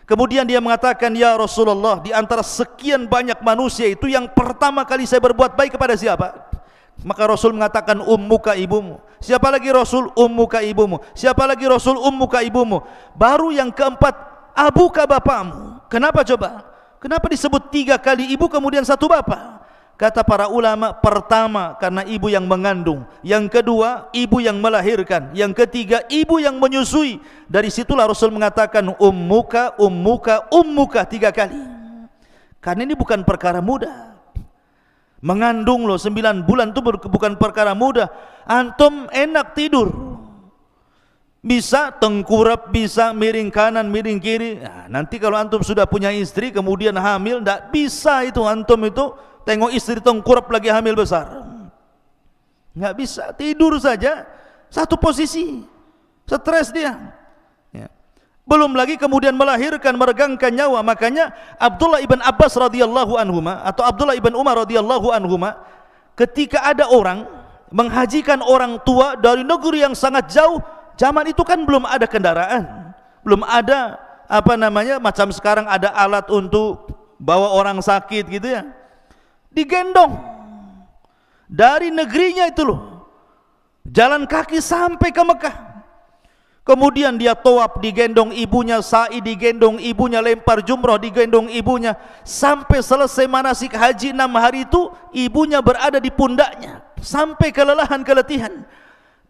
kemudian dia mengatakan, ya Rasulullah, di antara sekian banyak manusia itu yang pertama kali saya berbuat baik kepada siapa? Maka Rasul mengatakan, ummuka ibumu. Siapa lagi Rasul? Ummuka ibumu. Siapa lagi Rasul? Ummuka ibumu. Baru yang keempat, abuka bapamu. Kenapa coba? Kenapa disebut 3 kali ibu kemudian 1 bapa? Kata para ulama, pertama karena ibu yang mengandung, yang kedua ibu yang melahirkan, yang ketiga ibu yang menyusui. Dari situlah Rasul mengatakan ummuka, ummuka, ummuka 3 kali. Karena ini bukan perkara mudah. Mengandung loh 9 bulan itu bukan perkara mudah. Antum enak tidur, bisa tengkurap, bisa miring kanan, miring kiri. Nah, nanti kalau antum sudah punya istri kemudian hamil, tidak bisa itu antum itu tengok istri tengkurap lagi hamil besar. Nggak bisa, tidur saja satu posisi, stres dia. Ya. Belum lagi kemudian melahirkan, meregangkan nyawa. Makanya Abdullah ibn Abbas radhiyallahu anhuma atau Abdullah ibn Umar radhiyallahu anhuma, ketika ada orang menghajikan orang tua dari negeri yang sangat jauh. Zaman itu kan belum ada kendaraan, belum ada macam sekarang ada alat untuk bawa orang sakit gitu ya. Digendong dari negerinya itu loh, jalan kaki sampai ke Mekah. Kemudian dia tawaf, digendong ibunya, sa'i digendong ibunya, lempar jumrah digendong ibunya, sampai selesai manasik haji 6 hari itu ibunya berada di pundaknya sampai kelelahan, keletihan.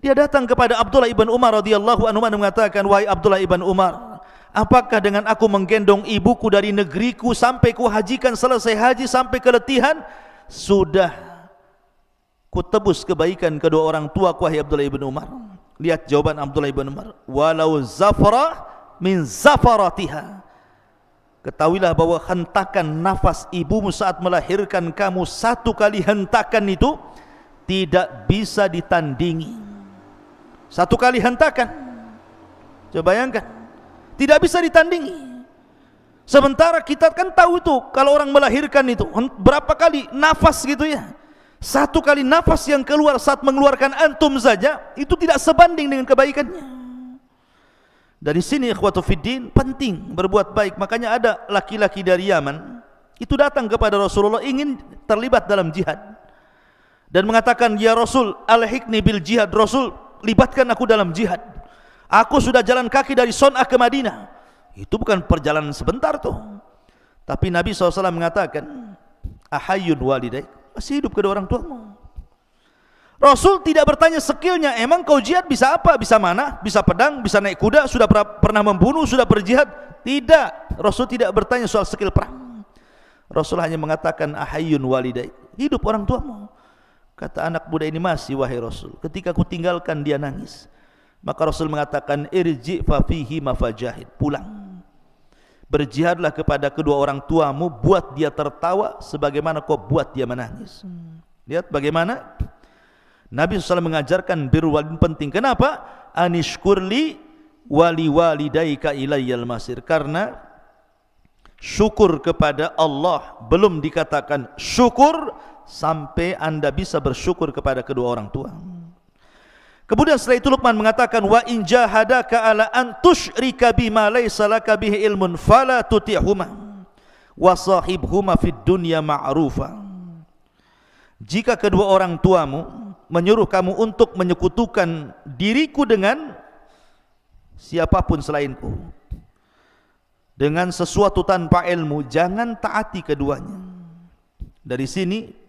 Dia datang kepada Abdullah ibn Umar radhiyallahu anhu dan mengatakan, wahai Abdullah ibn Umar, apakah dengan aku menggendong ibuku dari negeriku sampai ku hajikan, selesai haji sampai keletihan, sudah kutebus kebaikan kedua orang tua ku, wahai Abdullah ibn Umar? Lihat jawaban Abdullah ibn Umar, walau zafara min zafaratiha. Ketahuilah bahwa hentakan nafas ibumu saat melahirkan kamu, 1 kali hentakan itu tidak bisa ditandingi. 1 kali hentakan, coba bayangkan, tidak bisa ditandingi. Sementara kita kan tahu itu, kalau orang melahirkan itu berapa kali nafas gitu ya. 1 kali nafas yang keluar saat mengeluarkan antum saja itu tidak sebanding dengan kebaikannya. Dari sini ikhwatu fiddin, penting berbuat baik. Makanya ada laki-laki dari Yaman itu datang kepada Rasulullah ingin terlibat dalam jihad dan mengatakan, ya Rasul, alhiqni bil jihad. Rasul, libatkan aku dalam jihad. Aku sudah jalan kaki dari Son'ah ke Madinah. Itu bukan perjalanan sebentar tuh. Tapi Nabi SAW mengatakan, ahayyun walidaik, masih hidup kedua orang tuamu. Rasul tidak bertanya skillnya, emang kau jihad bisa apa? Bisa mana? Bisa pedang? Bisa naik kuda? Sudah pernah membunuh? Sudah berjihad? Tidak. Rasul tidak bertanya soal skill perang. Rasul hanya mengatakan, ahayyun walidaik, hidup orang tuamu. Kata anak muda ini, masih wahai Rasul. Ketika aku tinggalkan dia nangis. Maka Rasul mengatakan, irji fa fihi mafajahid, pulang. Berjihadlah kepada kedua orang tuamu, buat dia tertawa sebagaimana kau buat dia menangis. Lihat bagaimana Nabi SAW mengajarkan birrul walidain penting. Kenapa? Anishkurli wali walidaika ilayyal masir. Karena syukur kepada Allah belum dikatakan syukur sampai anda bisa bersyukur kepada kedua orang tua. Kemudian setelah itu Luqman mengatakan, wa in jahadaka ala an tusyrika bima laysa laka bihi ilmun fala tuti'huma wa sahibhuma fid dunya ma'rufa. Jika kedua orang tuamu menyuruh kamu untuk menyekutukan diriku dengan siapapun selainku, dengan sesuatu tanpa ilmu, jangan taati keduanya. Dari sini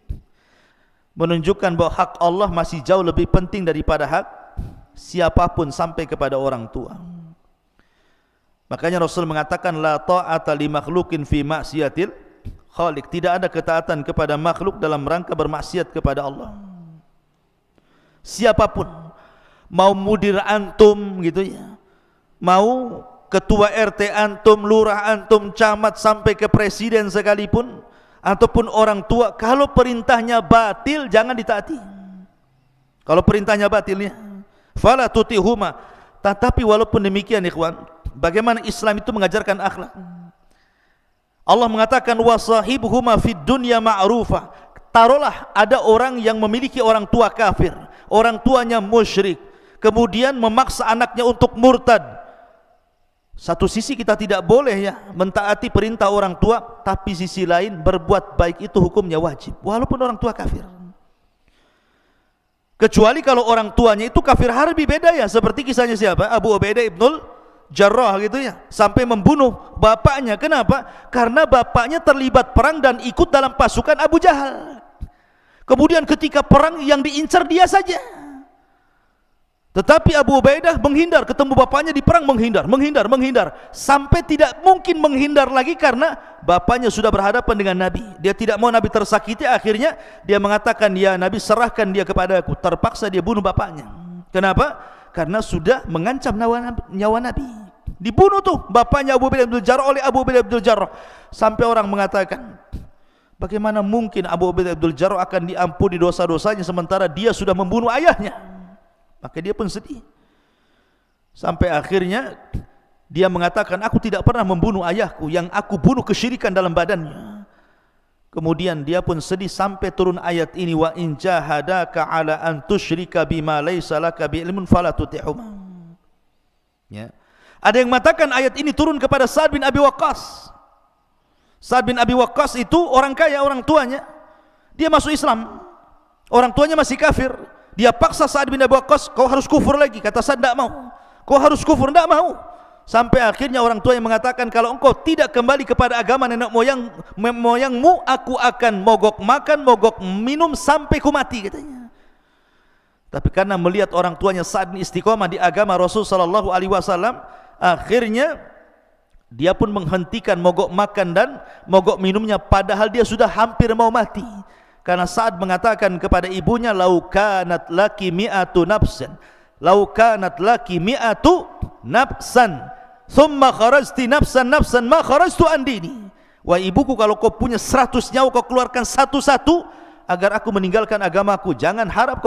menunjukkan bahwa hak Allah masih jauh lebih penting daripada hak siapapun sampai kepada orang tua. Makanya Rasul mengatakan, la ta'ata li makhlukin fi ma'siyatil khaliq. Tidak ada ketaatan kepada makhluk dalam rangka bermaksiat kepada Allah. Siapapun, mau mudir antum gitu ya, mau ketua RT antum, lurah antum, camat sampai ke presiden sekalipun, ataupun orang tua, kalau perintahnya batil jangan ditaati. Kalau perintahnya batilnya, fala tutihuma. Tetapi walaupun demikian ikhwan, bagaimana Islam itu mengajarkan akhlak. Allah mengatakan, wasahibuhuma fid dunya ma'rufa. Taruhlah ada orang yang memiliki orang tua kafir, orang tuanya musyrik, kemudian memaksa anaknya untuk murtad. Satu sisi kita tidak boleh ya mentaati perintah orang tua, tapi sisi lain berbuat baik itu hukumnya wajib walaupun orang tua kafir. Kecuali kalau orang tuanya itu kafir harbi, beda ya, seperti kisahnya siapa? Abu Ubaidah ibnul Jarrah gitu ya, sampai membunuh bapaknya. Kenapa? Karena bapaknya terlibat perang dan ikut dalam pasukan Abu Jahal. Kemudian ketika perang yang diincar dia saja. Tetapi Abu Ubaidah menghindar, ketemu bapaknya di perang menghindar, sampai tidak mungkin menghindar lagi karena bapaknya sudah berhadapan dengan Nabi. Dia tidak mau Nabi tersakiti, akhirnya dia mengatakan, ya Nabi, serahkan dia kepada aku. Terpaksa dia bunuh bapaknya. Kenapa? Karena sudah mengancam nyawa Nabi. Dibunuh tuh bapaknya Abu Ubaidah bin Jarrah oleh Abu Ubaidah bin Jarrah. Sampai orang mengatakan, bagaimana mungkin Abu Ubaidah bin Jarrah akan diampuni dosa-dosanya sementara dia sudah membunuh ayahnya? Maka dia pun sedih. Sampai akhirnya dia mengatakan, aku tidak pernah membunuh ayahku, yang aku bunuh kesyirikan dalam badannya. Kemudian dia pun sedih sampai turun ayat ini, wa in jahadaka ala an tusyrika bima laysa laka bi ilmun fala tuti'huma. Ya. Ada yang mengatakan ayat ini turun kepada Sa'ad bin Abi Waqqas. Sa'ad bin Abi Waqqas itu orang kaya, orang tuanya dia masuk Islam, orang tuanya masih kafir. Dia paksa Sa'ad bin Abi Waqqas, kau harus kufur lagi. Kata Sa'ad, tidak mau. Kau harus kufur, tidak mau. Sampai akhirnya orang tua yang mengatakan, kalau engkau tidak kembali kepada agama nenek moyangmu, aku akan mogok makan, mogok minum sampai ku mati, katanya. Tapi karena melihat orang tuanya Sa'ad istiqomah di agama Rasul sallallahu alaihi wasallam, akhirnya dia pun menghentikan mogok makan dan mogok minumnya, padahal dia sudah hampir mau mati. Karena Sa'ad mengatakan kepada ibunya, lau kanat laki mi'atu nafsan, lau kanat laki mi'atu nafsan, thumma kharajti nafsan ma kharajtu an dini. Wah ibuku, kalau kau punya 100 nyawa, kau keluarkan satu-satu agar aku meninggalkan agamaku. Jangan harap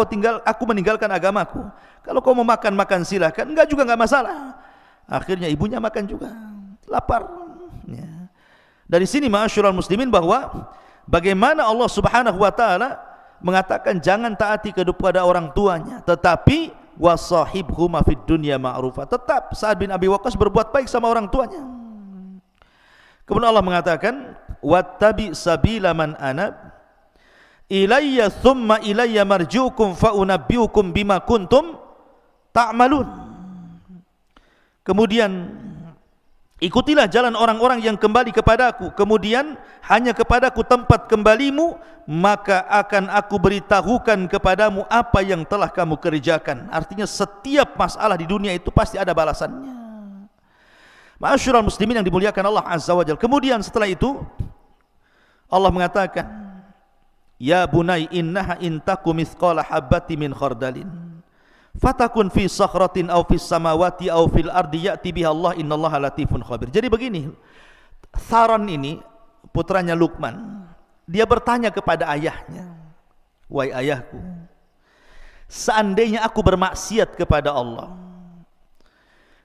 aku meninggalkan agamaku. Kalau kau mau makan, makan silahkan, enggak juga enggak masalah. Akhirnya ibunya makan juga, lapar ya. Dari sini ma'asyiral muslimin, bahwa bagaimana Allah Subhanahu wa taala mengatakan jangan taati kepada orang tuanya, tetapi wa sahibhuma fid dunya ma'rufa. Tetap Sa'ad bin Abi Waqqas berbuat baik sama orang tuanya. Kemudian Allah mengatakan, wattabi sabila man anab ilayya thumma ilayya marji'ukum fa unabbi'ukum bima kuntum ta'malun. Kemudian ikutilah jalan orang-orang yang kembali kepadaku, kemudian hanya kepadaku tempat kembalimu, maka akan aku beritahukan kepadamu apa yang telah kamu kerjakan. Artinya setiap masalah di dunia itu pasti ada balasannya. Ma'asyiral muslimin yang dimuliakan Allah Azza wa Jalla. Kemudian setelah itu Allah mengatakan, ya bunai innaha intaku mithqala habbati min khardalin fatakun fi sakhratin aw fis samawati aw fil ardi ya'ti biha Allah innallaha latifun khabir. Jadi begini, Tharon ini putranya Luqman, dia bertanya kepada ayahnya, wahai ayahku, seandainya aku bermaksiat kepada Allah,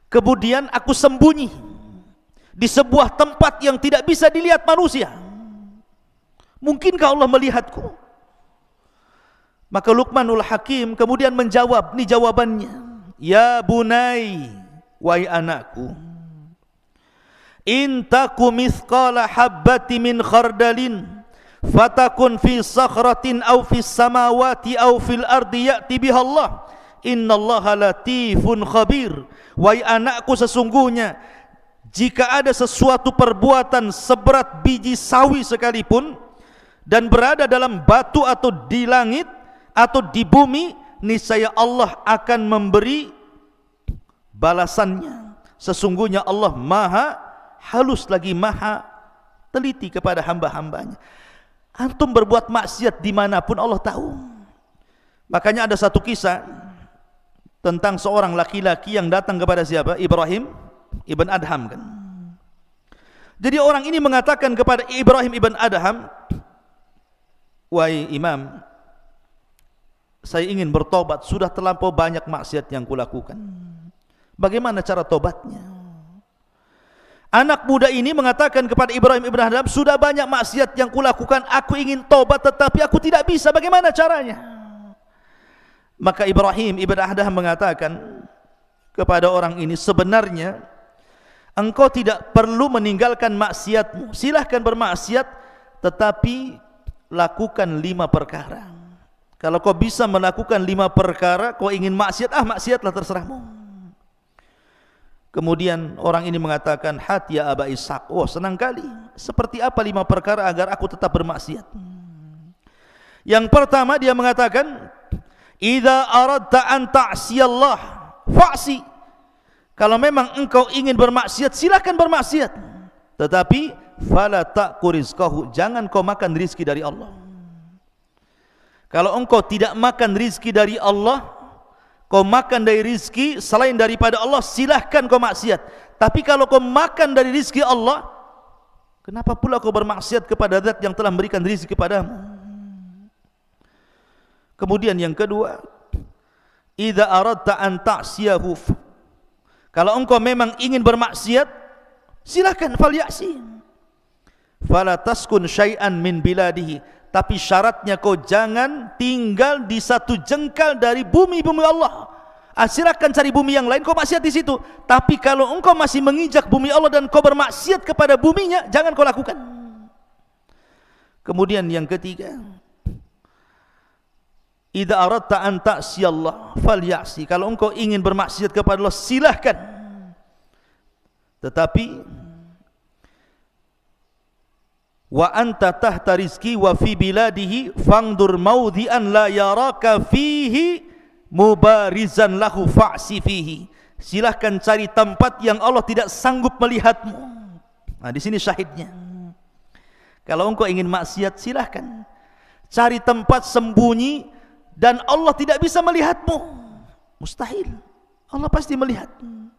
kemudian aku sembunyi di sebuah tempat yang tidak bisa dilihat manusia, mungkinkah Allah melihatku? Maka Luqmanul Hakim kemudian menjawab, ini jawabannya, ya bunai, wahai anakku, in taku mithqala habbati min khardalin fatakun fi sakhratin aw fis samawati aw fil ardi ya'ti biha Allah innallaha latifun khabir. Wahai anakku, sesungguhnya jika ada sesuatu perbuatan seberat biji sawi sekalipun dan berada dalam batu atau di langit atau di bumi, niscaya Allah akan memberi balasannya. Sesungguhnya Allah maha halus lagi maha teliti kepada hamba-hambanya. Antum berbuat maksiat dimanapun Allah tahu. Makanya ada satu kisah tentang seorang laki-laki yang datang kepada siapa? Ibrahim ibn Adham kan. Jadi orang ini mengatakan kepada Ibrahim ibn Adham, wahai imam, saya ingin bertobat, sudah terlampau banyak maksiat yang kulakukan. Bagaimana cara tobatnya? Anak muda ini mengatakan kepada Ibrahim ibn Adham, sudah banyak maksiat yang kulakukan, aku ingin tobat tetapi aku tidak bisa, bagaimana caranya? Maka Ibrahim ibn Adham mengatakan kepada orang ini, sebenarnya engkau tidak perlu meninggalkan maksiatmu, silahkan bermaksiat, tetapi lakukan 5 perkara. Kalau kau bisa melakukan 5 perkara, kau ingin maksiat, maksiatlah, terserahmu. Kemudian orang ini mengatakan, hat ya Aba Ishaq, oh senang kali, seperti apa 5 perkara agar aku tetap bermaksiat? Yang pertama dia mengatakan, idza aradta an ta'siyallah fa'si. Kalau memang engkau ingin bermaksiat, silakan bermaksiat, tetapi fala ta'ku rizqahu, jangan kau makan rizki dari Allah. Kalau engkau tidak makan rizki dari Allah, kau makan dari rizki selain daripada Allah, silahkan kau maksiat. Tapi kalau kau makan dari rizki Allah, kenapa pula kau bermaksiat kepada zat yang telah memberikan rizki kepadamu? Kemudian yang kedua, idza aradta an ta'siyahu, kalau engkau memang ingin bermaksiat, silakan, falyasi. Fala taskun syai'an min biladihi, tapi syaratnya kau jangan tinggal di satu jengkal dari bumi-bumi Allah. Silakan cari bumi yang lain, kau maksiat di situ. Tapi kalau engkau masih menginjak bumi Allah dan kau bermaksiat kepada buminya, jangan kau lakukan. Kemudian yang ketiga, idza aradta an ta'siyallah falyasi, kalau engkau ingin bermaksiat kepada Allah, silahkan, tetapi wa anta tahta rizki wa fi biladihi fangdur maudhi'an la yaraka fihi mubarizan lahu fa'si fihi, silahkan cari tempat yang Allah tidak sanggup melihatmu. Nah, di sini syahidnya. Kalau engkau ingin maksiat, silahkan cari tempat sembunyi dan Allah tidak bisa melihatmu. Mustahil, Allah pasti melihat,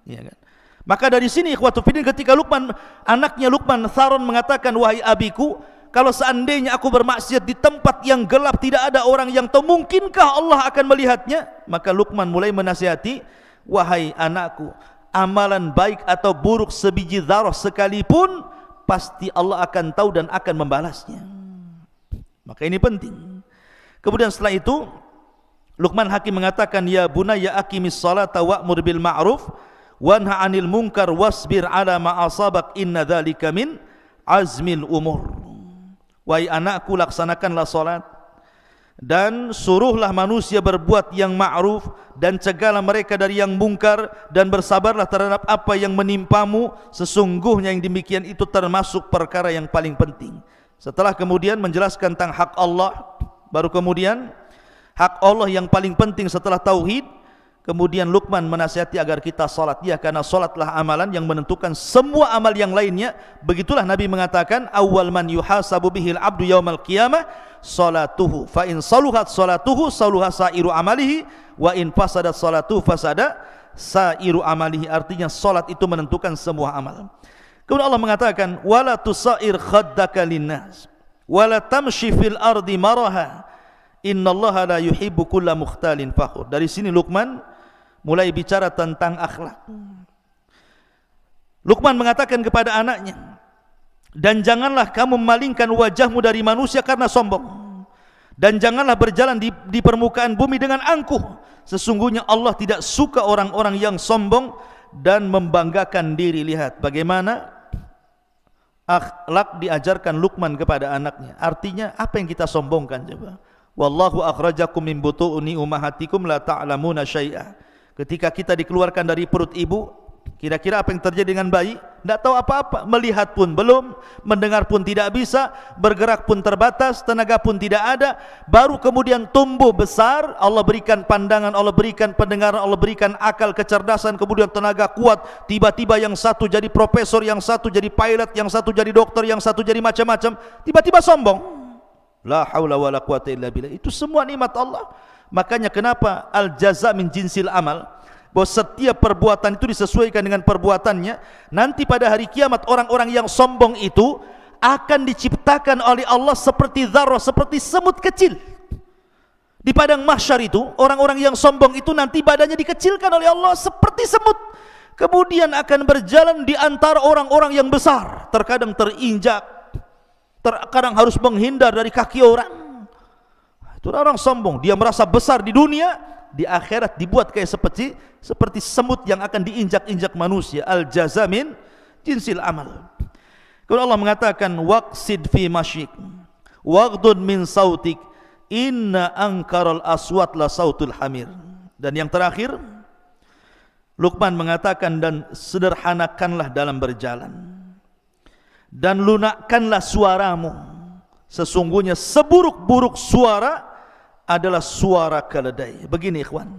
ya kan? Maka dari sini ikhwatu fiddin, ketika Luqman, anaknya Luqman Tharon mengatakan, wahai abiku, kalau seandainya aku bermaksiat di tempat yang gelap, tidak ada orang yang tahu, mungkinkah Allah akan melihatnya? Maka Luqman mulai menasihati, wahai anakku, amalan baik atau buruk sebiji dzarah sekalipun, pasti Allah akan tahu dan akan membalasnya. Maka ini penting. Kemudian setelah itu Luqman Hakim mengatakan, ya bunayya aqimis salata wa'mur bil ma'ruf wanha 'anil munkar wasbir 'ala ma asabak inna dzalika min azmil umur. Wahai anakku, laksanakanlah salat dan suruhlah manusia berbuat yang ma'ruf dan cegahlah mereka dari yang mungkar dan bersabarlah terhadap apa yang menimpamu, sesungguhnya yang demikian itu termasuk perkara yang paling penting. Setelah kemudian menjelaskan tentang hak Allah, baru kemudian hak Allah yang paling penting setelah tauhid, kemudian Luqman menasihati agar kita salat. Ya, karena salatlah amalan yang menentukan semua amal yang lainnya. Begitulah Nabi mengatakan, awwal man yuhasabu bihil abdu yaumal qiyamah salatuhu, fa in saluhat salatuhu saluha sairu amalihi, wa in fasadat salatuhu fasada sairu amalihi. Artinya salat itu menentukan semua amal. Kemudian Allah mengatakan, wala tusair khaddaka linnas wala tamshi fil ardi maraha innallaha la yuhibbu kulla mukhtalin fakhur. Dari sini Luqman mulai bicara tentang akhlak. Luqman mengatakan kepada anaknya, dan janganlah kamu memalingkan wajahmu dari manusia karena sombong, dan janganlah berjalan di permukaan bumi dengan angkuh. Sesungguhnya Allah tidak suka orang-orang yang sombong dan membanggakan diri. Lihat bagaimana akhlak diajarkan Luqman kepada anaknya. Artinya apa yang kita sombongkan coba? Wallahu akhrajakum min butuuni ummahatikum la ta'lamuna syai'a. Ketika kita dikeluarkan dari perut ibu, kira-kira apa yang terjadi dengan bayi? Tidak tahu apa-apa, melihat pun belum, mendengar pun tidak bisa, bergerak pun terbatas, tenaga pun tidak ada. Baru kemudian tumbuh besar, Allah berikan pandangan, Allah berikan pendengaran, Allah berikan akal, kecerdasan, kemudian tenaga kuat. Tiba-tiba yang satu jadi profesor, yang satu jadi pilot, yang satu jadi dokter, yang satu jadi macam-macam. Tiba-tiba sombong. La haula wala quwata illa billah. Itu semua nikmat Allah. Makanya kenapa al jaza min jinsil amal, bahwa setiap perbuatan itu disesuaikan dengan perbuatannya. Nanti pada hari kiamat orang-orang yang sombong itu akan diciptakan oleh Allah seperti dzarrah, seperti semut kecil. Di padang mahsyar itu orang-orang yang sombong itu nanti badannya dikecilkan oleh Allah seperti semut. Kemudian akan berjalan di antara orang-orang yang besar, terkadang terinjak, terkadang harus menghindar dari kaki orang. Itu orang sombong, dia merasa besar di dunia, di akhirat dibuat kayak seperti semut yang akan diinjak-injak manusia. Al jaza min jinsil amal. Kalau Allah mengatakan waqsid fi masyik waghdud min sautik inna ankaral aswat la sautul hamir. Dan yang terakhir Luqman mengatakan, dan sederhanakanlah dalam berjalan dan lunakkanlah suaramu, sesungguhnya seburuk-buruk suara adalah suara keledai. Begini ikhwan,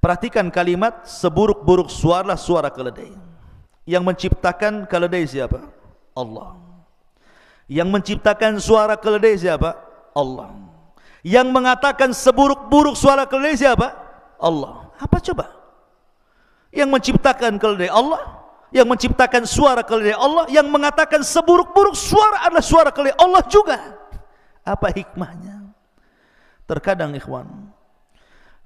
perhatikan kalimat seburuk-buruk suara, suara keledai. Yang menciptakan keledai siapa? Allah. Yang menciptakan suara keledai siapa? Allah. Yang mengatakan seburuk-buruk suara keledai siapa? Allah. Apa coba? Yang menciptakan keledai Allah, yang menciptakan suara keledai Allah, yang mengatakan seburuk-buruk suara adalah suara keledai Allah juga. Apa hikmahnya? Terkadang ikhwan,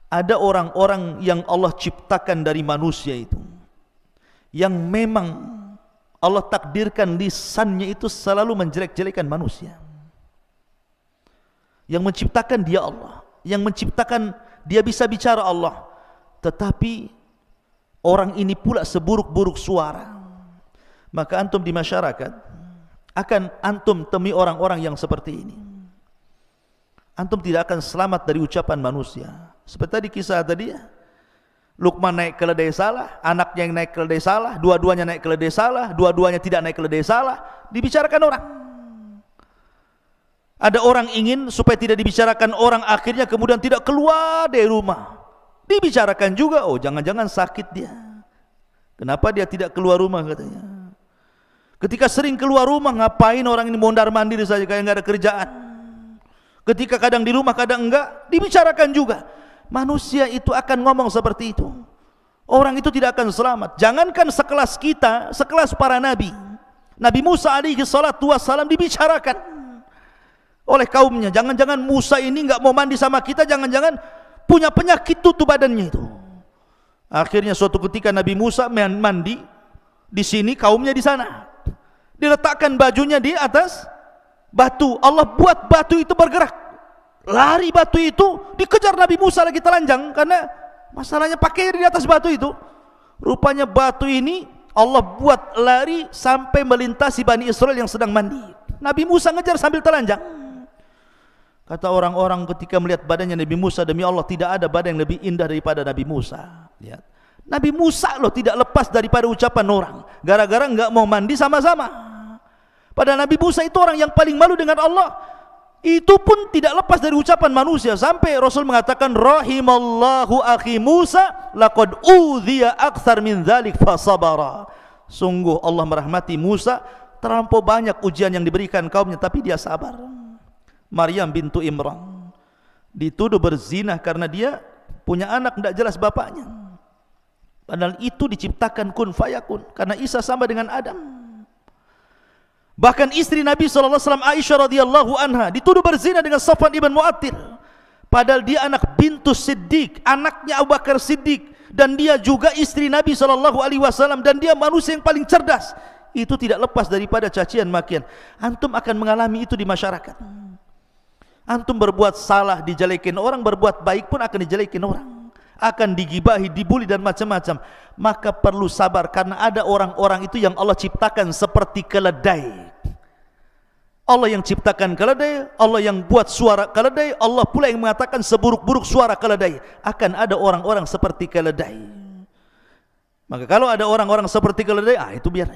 ada orang-orang yang Allah ciptakan dari manusia itu, yang memang Allah takdirkan lisannya itu selalu menjelek-jelekan manusia. Yang menciptakan dia Allah, yang menciptakan dia bisa bicara Allah, tetapi orang ini pula seburuk-buruk suara. Maka antum di masyarakat akan antum temui orang-orang yang seperti ini. Antum tidak akan selamat dari ucapan manusia. Seperti tadi kisah tadi ya, Luqman naik keledai salah, anaknya yang naik keledai salah, dua-duanya naik keledai salah, dua-duanya tidak naik keledai salah, dibicarakan orang. Ada orang ingin supaya tidak dibicarakan orang, akhirnya kemudian tidak keluar dari rumah. Dibicarakan juga, oh jangan-jangan sakit dia. Kenapa dia tidak keluar rumah katanya? Ketika sering keluar rumah, ngapain orang ini mondar-mandir saja kayak nggak ada kerjaan. Ketika kadang di rumah, kadang enggak, dibicarakan juga. Manusia itu akan ngomong seperti itu. Orang itu tidak akan selamat. Jangankan sekelas kita, sekelas para nabi. Nabi Musa alaihi salatu wassalam dibicarakan oleh kaumnya. Jangan-jangan Musa ini enggak mau mandi sama kita, jangan-jangan punya penyakit tutup badannya itu. Akhirnya suatu ketika Nabi Musa mandi di sini, kaumnya di sana. Diletakkan bajunya di atas batu. Allah buat batu itu bergerak. lari batu itu, dikejar Nabi Musa lagi telanjang, karena masalahnya pakaian di atas batu itu. Rupanya batu ini Allah buat lari sampai melintasi Bani Israel yang sedang mandi. Nabi Musa ngejar sambil telanjang. Kata orang-orang ketika melihat badannya Nabi Musa, demi Allah tidak ada badan yang lebih indah daripada Nabi Musa. Lihat, Nabi Musa loh tidak lepas daripada ucapan orang, gara-gara enggak mau mandi sama-sama. Padahal Nabi Musa itu orang yang paling malu dengan Allah. Itu pun tidak lepas dari ucapan manusia, sampai Rasul mengatakan rahimallahu akhi Musa laqad udhiya akthar min dzalik fasabara. Sungguh Allah merahmati Musa, terlampau banyak ujian yang diberikan kaumnya tapi dia sabar. Maryam bintu Imran dituduh berzina karena dia punya anak tidak jelas bapaknya, padahal itu diciptakan kun fayakun, karena Isa sama dengan Adam. Bahkan istri Nabi SAW Aisyah radhiyallahu anha dituduh berzina dengan Safwan ibn Mu'attil, padahal dia anak bintu Siddiq, anaknya Abu Bakar Siddiq, dan dia juga istri Nabi SAW, dan dia manusia yang paling cerdas. Itu tidak lepas daripada cacian makian. Antum akan mengalami itu di masyarakat. Antum berbuat salah dijelekin orang, berbuat baik pun akan dijelekin orang, akan digibahi, dibuli dan macam-macam. Maka perlu sabar, karena ada orang-orang itu yang Allah ciptakan seperti keledai. Allah yang ciptakan keledai, Allah yang buat suara keledai, Allah pula yang mengatakan seburuk-buruk suara keledai. Akan ada orang-orang seperti keledai. Maka kalau ada orang-orang seperti keledai, itu biar.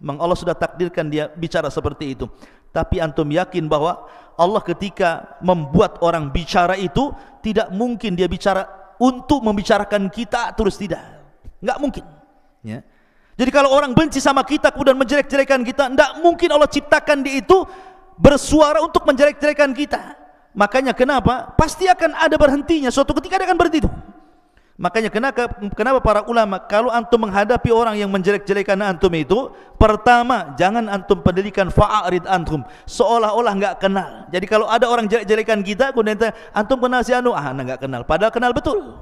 Memang Allah sudah takdirkan dia bicara seperti itu. Tapi antum yakin bahwa Allah ketika membuat orang bicara itu, tidak mungkin dia bicara untuk membicarakan kita terus, tidak, enggak mungkin, ya. Jadi kalau orang benci sama kita kemudian menjelek-jelekan kita, enggak mungkin Allah ciptakan dia itu bersuara untuk menjelek-jelekan kita. Makanya kenapa? Pasti akan ada berhentinya, suatu ketika dia akan berhenti itu. Makanya kenapa para ulama, kalau antum menghadapi orang yang menjelek-jelekan antum itu, pertama jangan antum pedulikan, fa'arid antum, seolah-olah enggak kenal. Jadi kalau ada orang jelek-jelekan kita, kemudian antum kenal si anu, enggak kenal, padahal kenal betul.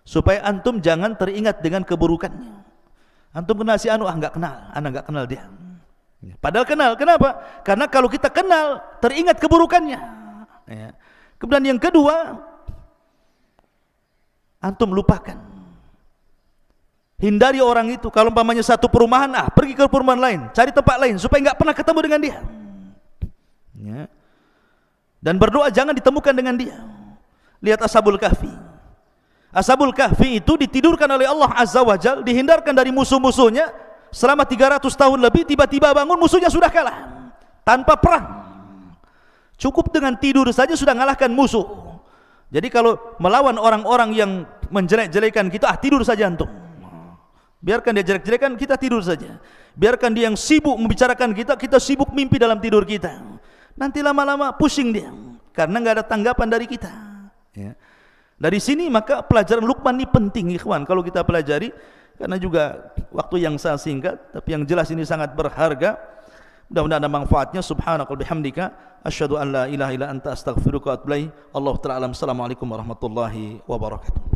Supaya antum jangan teringat dengan keburukannya. Antum kenal si anu, enggak kenal, enggak kenal dia. Padahal kenal. Kenapa? Karena kalau kita kenal, teringat keburukannya, ya. Kemudian yang kedua, antum lupakan, hindari orang itu. Kalau umpamanya satu perumahan, pergi ke perumahan lain, cari tempat lain supaya enggak pernah ketemu dengan dia, ya. Dan berdoa jangan ditemukan dengan dia. Lihat Ashabul Kahfi. Ashabul Kahfi itu ditidurkan oleh Allah Azza wa Jalla, dihindarkan dari musuh-musuhnya selama 300 tahun lebih. Tiba-tiba bangun, musuhnya sudah kalah tanpa perang. Cukup dengan tidur saja sudah mengalahkan musuh. Jadi kalau melawan orang-orang yang menjelek-jelekan kita, tidur saja antum. Biarkan dia jelek-jelekan, kita tidur saja. Biarkan dia yang sibuk membicarakan kita, kita sibuk mimpi dalam tidur kita. Nanti lama-lama pusing dia, karena nggak ada tanggapan dari kita, ya. Dari sini maka pelajaran Luqman ini penting, ikhwan, kalau kita pelajari. Karena juga waktu yang sangat singkat, tapi yang jelas ini sangat berharga. Mudah-mudahan ada manfaatnya. Subhanakal bihamdika asyhadu an la ilaha illa anta astaghfiruka wa atubu ilaik. Allahu ta'ala alam. Assalamualaikum warahmatullahi wabarakatuh.